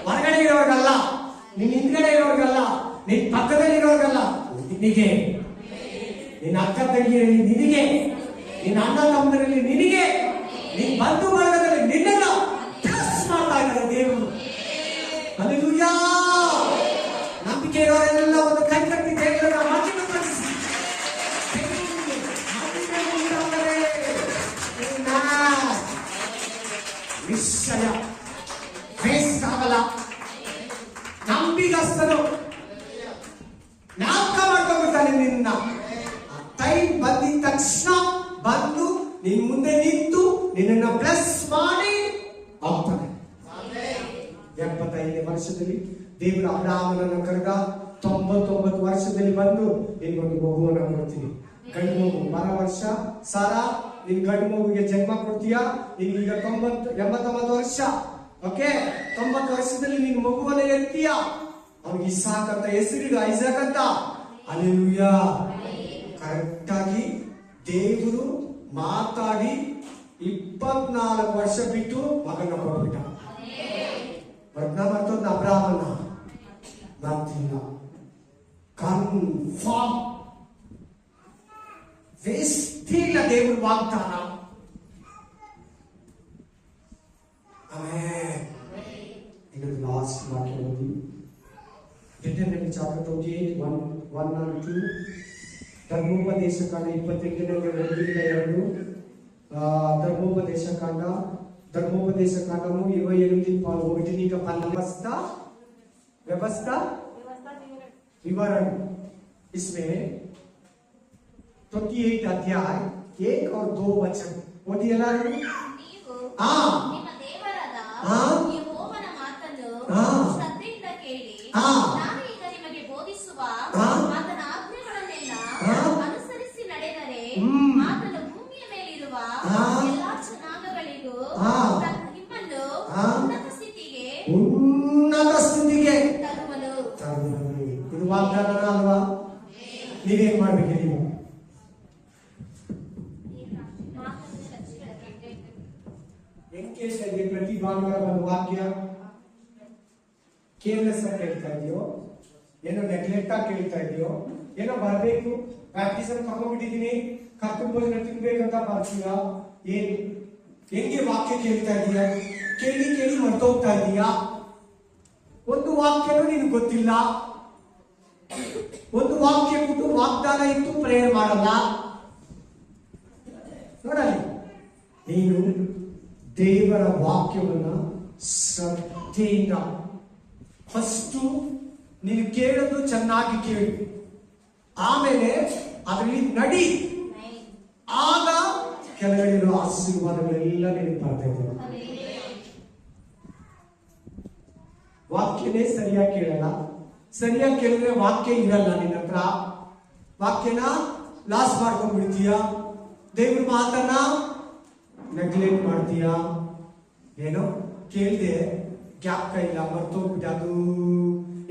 ಹೊರಗಡೆ ಇರೋರ್ಗಲ್ಲ, ನಿನ್ ಹಿಂದ್ಗಡೆ ಇರೋರ್ಗಲ್ಲ, ನಿನ್ ಪಕ್ಕದಲ್ಲಿ ಇರೋರ್ಗಲ್ಲ, ನಿನಗೆ. ನಿನ್ನ ಅಕ್ಕ ತಂಗಿಯರಲ್ಲಿ ನಿನಗೆ, ನಿನ್ನ ಅಣ್ಣ ತಮ್ಮರಲ್ಲಿ ನಿನಗೆ, ನಿನ್ ಬಂಧು ಬಳಗದಲ್ಲಿ ನಿನ್ನನ್ನ ಪ್ಲಸ್ ಮಾಡ್ತಾ ಇದ್ದಾರೆ ದೇವರು. ಹಲ್ಲೆಲೂಯಾ. ನಂಬಿಕೆ ಇರೋರೆಲ್ಲ ಒಂದು ಕೈ ಕಟ್ಟಿ ದೇವರನ್ನ ಮಾತಿನ ಕಳಿಸಿ ನಿಶ್ಚಯ ವೇಸ್ಟ್ ಆಗಲ್ಲ. ನಂಬಿಗಸ್ತನು ನಾಲ್ಕ ಮಾಡ್ಕೊಂಡ್ಬಿಡ್ತಾನೆ ನಿನ್ನ. ಟೈಮ್ ಬಂದಿದ ತಕ್ಷಣ ಬಂದು ನಿನ್ ಮುಂದೆ ನಿಂತು ನಿನ್ನನ್ನ ಪ್ಲಸ್ ಮಾಡಿ ಹೋಗ್ತಾನೆ. 75ನೇ ವರ್ಷದಲ್ಲಿ ದೇವರು ಅಬ್ರಹಾಮನನ್ನು ಕರೆದ. 99 ವರ್ಷದಲ್ಲಿ ಬಂದು ನಿನ್ಗೊಂದು ಮಗುವನ್ನ ಕೊಡ್ತೀನಿ, ಗಂಡು ಮಗು. 12 ವರ್ಷ ಸಾರಾ ನಿನ್ ಗಂಡು ಮಗುಗೆ ಜನ್ಮ ಕೊಡ್ತೀಯಾ. ನಿನ್ಗೀಗ 89 ವರ್ಷ. ಓಕೆ, 90 ವರ್ಷದಲ್ಲಿ ನಿನ್ ಮಗುವನ್ನ ಎತ್ತೀಯ. ಅವ್ನಿಗೆ ಇಸಾಕ್ ಅಂತ ಹೆಸರಿಡು, ಐಸಾಕ್ ಅಂತ. ಹಲ್ಲೆಲೂಯಾ. ಕರೆಕ್ಟ್ ಆಗಿ ದೇವರು ಮಾತಾಡಿ 24 ವರ್ಷ ಬಿಟ್ಟು ಮಗನ ಕೊಟ್ಬಿಟ್ಟ. ಮರ್ತೋದ್ನ ಅಬ್ರಹಾಮನ್ನ ಮರ್ತಿಲ್ಲ. ಕನ್ಫರ್ಮ್ ವೇಸ್ಟ್ ಇಲ್ಲ ದೇವ್ರ ವಾಗ್ದಾನ. ಇನ್ನೊಂದು ಲಾಸ್ಟ್ ವಾಕ್ಯ ಓದಿ. Determinant chapter 28 1 and 2. ಧರ್ಮೋಪದೇಶ ಕಾಂಡ 28 ధర్మోపదేశ కాండము 28 నీకు व्यवस्था विवरण. इसमें 28 अध्याय 1 और 2 वचन ಓದಿ ಎಲ್ಲರೂ. ನೀವು ನಿಮ್ಮ ದೇವರಾದ ಯೆಹೋವನ ಮಾತನ್ನು ಶ್ರದ್ಧೆಯಿಂದ ಕೇಳಿ, ನಾನು ಈಗ ನಿಮಗೆ ಬೋಧಿಸುವ ಆತನ ಆಜ್ಞೆಗಳನ್ನೆಲ್ಲ ಅನುಸರಿಸಿ ನಡೆದರೆ ಆತನು ಭೂಮಿಯ ಮೇಲಿರುವ ಎಲ್ಲಾ ಜನಾಂಗಗಳಿಗೂ ನಿಮ್ಮನ್ನು ಉನ್ನತ ಸ್ಥಿತಿಗೆ ತರುವನು. ಇದು ವಾಗ್ದಾನ ಅಲ್ವಾ? ನೀವೇನ್ ಮಾಡ್ಬೇಕು? ನೀವು ಹೆಂಗ್ ಕೇಳ್ತಾ ಇದ್ದೀವಿ? ಪ್ರತಿ ಭಾನುವಾರ ಒಂದು ವಾಕ್ಯ ಕೇರ್ಲೆಸ್ ಆಗಿ ಕೇಳ್ತಾ ಇದೆಯೋ, ಏನೋ ನೆಗ್ಲೆಕ್ಟ್ ಆಗಿ ಕೇಳ್ತಾ ಇದೆಯೋ, ಏನೋ ಬರ್ಬೇಕು ಪ್ರಾಕ್ಟೀಸ್ ಅಲ್ಲಿ ತಗೊಂಡ್ಬಿಟ್ಟಿದೀನಿ ಕರ್ಕೊಂಡು ಭೋಜನ ತಿನ್ಬೇಕಂತ ಬರ್ತೀಯಾ? ಏನ್ ಹೆಂಗೆ ವಾಕ್ಯ ಕೇಳ್ತಾ ಇದೀಯಾ? ಕೇಳಿ ಮರ್ತೋಗ್ತಾ ಇದೀಯಾ? ಒಂದು ವಾಕ್ಯನೂ ನಿನ್ಗೆ ಗೊತ್ತಿಲ್ಲ. ಒಂದು ವಾಕ್ಯ ಬಿಟ್ಟು ವಾಗ್ದಾನ ಇತ್ತು ಪ್ರೇಯರ್ ಮಾಡಲ್ಲ. ನೋಡಲಿ, ನೀನು ದೇವರ ವಾಕ್ಯವನ್ನ ಶ್ರದ್ಧೆಯಿಂದ ಫಸ್ಟ್ ನೀನು ಕೇಳೋದು ಚೆನ್ನಾಗಿ ಕೇಳಿ, ಆಮೇಲೆ ಅದರಲ್ಲಿ ನಡಿ. ಆಗ ಕೆಳಗಡೆ ಆಶೀರ್ವಾದಗಳೆಲ್ಲ ನಿನಗೆ ಬರ್ತಾ ಇದ್ದಾವೆ. ವಾಕ್ಯನೇ ಸರಿಯಾಗಿ ಕೇಳಲ್ಲ, ಸರಿಯಾಗಿ ಕೇಳಿದ್ರೆ ವಾಕ್ಯ ಇರಲ್ಲ ನಿನ್ನ ಹತ್ರ, ವಾಕ್ಯನ ಲಾಸ್ ಮಾಡ್ಕೊಂಡ್ಬಿಡ್ತೀಯ, ದೇವ್ರ ಮಾತನ್ನ ನೆಗ್ಲೆಕ್ಟ್ ಮಾಡ್ತೀಯ. ಏನೋ ಕೇಳಿದೆ ಜ್ಞಾಪಕ ಇಲ್ಲ, ಮರ್ತೋಗ್ಬಿಟ್ಟು ಅದು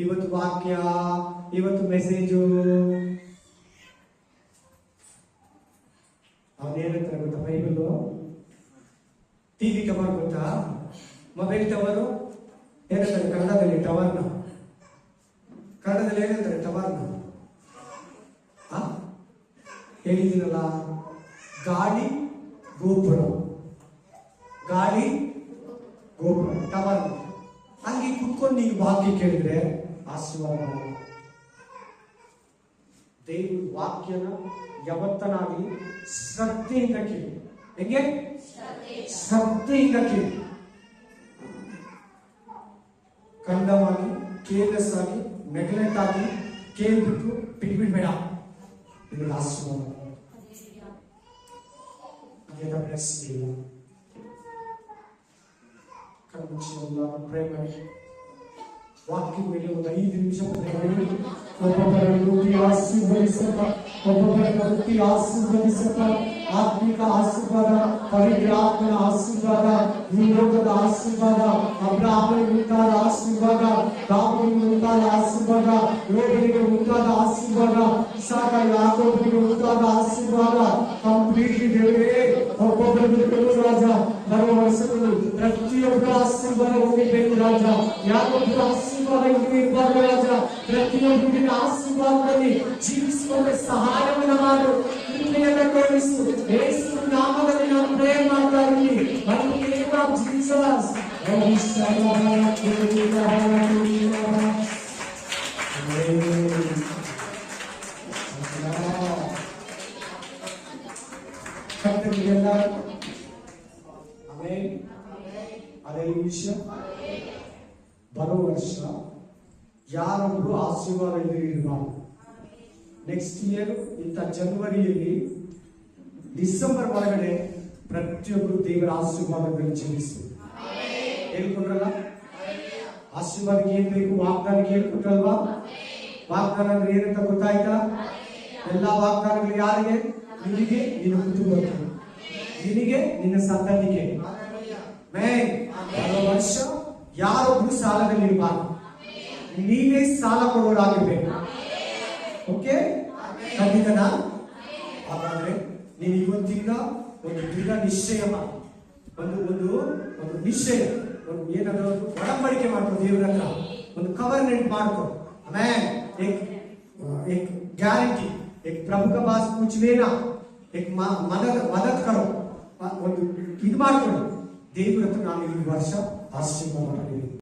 ಇವತ್ತು ವಾಕ್ಯ, ಇವತ್ತು ಮೆಸೇಜು. ಅವನೇನಂತಾರೆ ಗೊತ್ತಾ ಬೈಬಲು? ಟಿವಿ ಟವರ್ ಗೊತ್ತಾ, ಮೊಬೈಲ್ ಟವರು ಏನಂತಾರೆ ಕನ್ನಡದಲ್ಲಿ? ಟವರ್ನ ಕನ್ನಡದಲ್ಲಿ ಏನಂತಾರೆ? ಟವರ್ನ ಹೇಳಿದ್ದೀನಲ್ಲ, ಗಾಳಿ ಗೋಪುರ, ಗಾಳಿ ಗೋಪುರ ಟವರ್. ಹಂಗೆ ಕುತ್ಕೊಂಡು ನೀವು ವಾಕ್ಯ ಕೇಳಿದ್ರೆ ಆಶೀರ್ವಾದ. ದೇವ್ರ ವಾಕ್ಯನ ಯಾವತ್ತನಾಗಲಿ ಶ್ರದ್ಧೆಯಿಂದ ಕೇಳಿ. ಹೆಂಗೆ? ಶ್ರದ್ಧೆಯಿಂದ ಕೇಳಿ. ಖಂಡವಾಗಿ, ಕೇರ್ಲೆಸ್ ಆಗಿ, ನೆಗ್ಲೆಕ್ಟ್ ಆಗಿ ಕೇಳ್ಬಿಟ್ಟು ಬಿಟ್ಬಿಡ್ಬೇಡ. ನಿಮಗೆ ಆಶೀರ್ವಾದ. ಅದೇನ blessing ಇಲ್ಲ. ಕಣ್ಣುಚ್ಚಲ್ಲ ಪ್ರೇಮ ವಾಕ್ಯ ಮೇಲೆ ಒಂದು 5 ನಿಮಿಷ ಒಬ್ಬೊಬ್ಬರನ್ನು ಆಶೀರ್ವದಿಸಪ್ಪ, ಒಬ್ಬೊಬ್ಬರನ್ನು ಆಶೀರ್ವದಿಸಪ್ಪ. ಆತ್ಮಿಕ ಆಶೀರ್ವಾದ, ಪವಿತ್ರ ಆತ್ಮನ ಆಶೀರ್ವಾದ, ನಿಯೋಗದ ಆಶೀರ್ವಾದ, ಅಬ್ರಾಹ್ಮನಿಗೆ ಉಂಟಾದ ಆಶೀರ್ವಾದ, ದಾವೀದನಿಗೆ ಉಂಟಾದ ಆಶೀರ್ವಾದ, ಯೋಬನಿಗೆ ಉಂಟಾದ ಆಶೀರ್ವಾದ, ಇಸಾಕ ಯಾಕೋಬನಿಗೆ ಉಂಟಾದ ಆಶೀರ್ವಾದ ಕಂಪ್ಲೀಟ್ಲಿ ದೇವರೇ ಒಬ್ಬೊಬ್ಬರಿಗೆ ರಾಜ ಬರುವ ವರ್ಷಗಳು ಪ್ರತಿಯೊಬ್ಬರ ಆಶೀರ್ವಾದ ಹೋಗಬೇಕು ರಾಜ. ಯಾಕೊಬ್ಬರ ಆಶೀರ್ವಾದ ಇರಬಾರ್ದು ರಾಜ. ಪ್ರತಿಯೊಬ್ಬರಿನ ಆಶೀರ್ವಾದದಲ್ಲಿ ಜೀವಿಸಿಕೊಂಡ ಸಹಾಯವನ್ನು ಮಾಡು, ಕೃಪೆಯನ್ನು ತೋರಿಸು. ಯೇಸು ನಾಮದಲ್ಲಿ ನಾನು ಪ್ರೇ ಮಾಡ್ತಾ ಇದ್ದೀನಿ. ಜೀಸಸ್ ಕರ್ತನಿಗೆಲ್ಲ ಅದೇ ವಿಷಯ. ಬರೋ ವರ್ಷ ಯಾರೊಬ್ರು ಆಶೀರ್ವಾದ ಇರಬಾರ್ದು. ನೆಕ್ಸ್ಟ್ ಇಯರ್ ಇಂಥ ಜನವರಿಯಲ್ಲಿ, ಡಿಸೆಂಬರ್ ಒಳಗಡೆ ಪ್ರತಿಯೊಬ್ಬರು ದೇವರ ಆಶೀರ್ವಾದಗಳನ್ನು ಜೀವಿಸಿ. ಹೇಳ್ಕೊಂಡ್ರಲ್ಲ, ಆಶೀರ್ವಾದಕ್ಕೆ ಏನ್ ಬೇಕು? ವಾಗ್ದಾನಕ್ಕೆ ಹೇಳ್ಕೊಟ್ರಲ್ವಾ? ವಾಗ್ದಾನ ಅಂದ್ರೆ ಏನಂತ ಗೊತ್ತಾಯ್ತಾ? ಎಲ್ಲಾ ವಾಗ್ದಾನಗಳು ಯಾರಿಗೆ? ನಿನಗೆ, ನಿನ್ನ ಕುಟುಂಬಕ್ಕೆ, ನಿನಗೆ, ನಿನ್ನ ಸಂತತಿಗೆ. ಬರೋ ವರ್ಷ ಯಾರೊಬ್ರು ಸಾಲದಲ್ಲಿ ಇರಬಾರ್ದು. ನೀವೇ ಸಾಲ ಕೊಡೋರಾಗಿರ್ಬೇಕು. ಓಕೆ, ಖಂಡಿತನಾ? ಹಾಗಾದ್ರೆ ನೀನು ಇವತ್ತಿಂದ ಒಂದು ದೃಢ ನಿಶ್ಚಯ ಮಾಡಿ, ಒಂದು ನಿಶ್ಚಯ, ಒಂದು ಏನಾದರೂ ಒಡಂಬಡಿಕೆ ಮಾಡ್ಕೊ ದೇವರ ಹತ್ರ, ಒಂದು ಕವರ್ನೆಂಟ್ ಮಾಡ್ಕೊ. ಆಮೇಲೆ एक गारंटी, एक प्रभु का पास कुछ लेना, एक मदद करो. ಒಂದು ಇದು ಮಾಡ್ಕೊಂಡು ದೇವರ ಹತ್ರ ನಾನು ಈ ವರ್ಷ ಆಶೀರ್ವಾದ ಮಾಡಿದ್ದೀನಿ.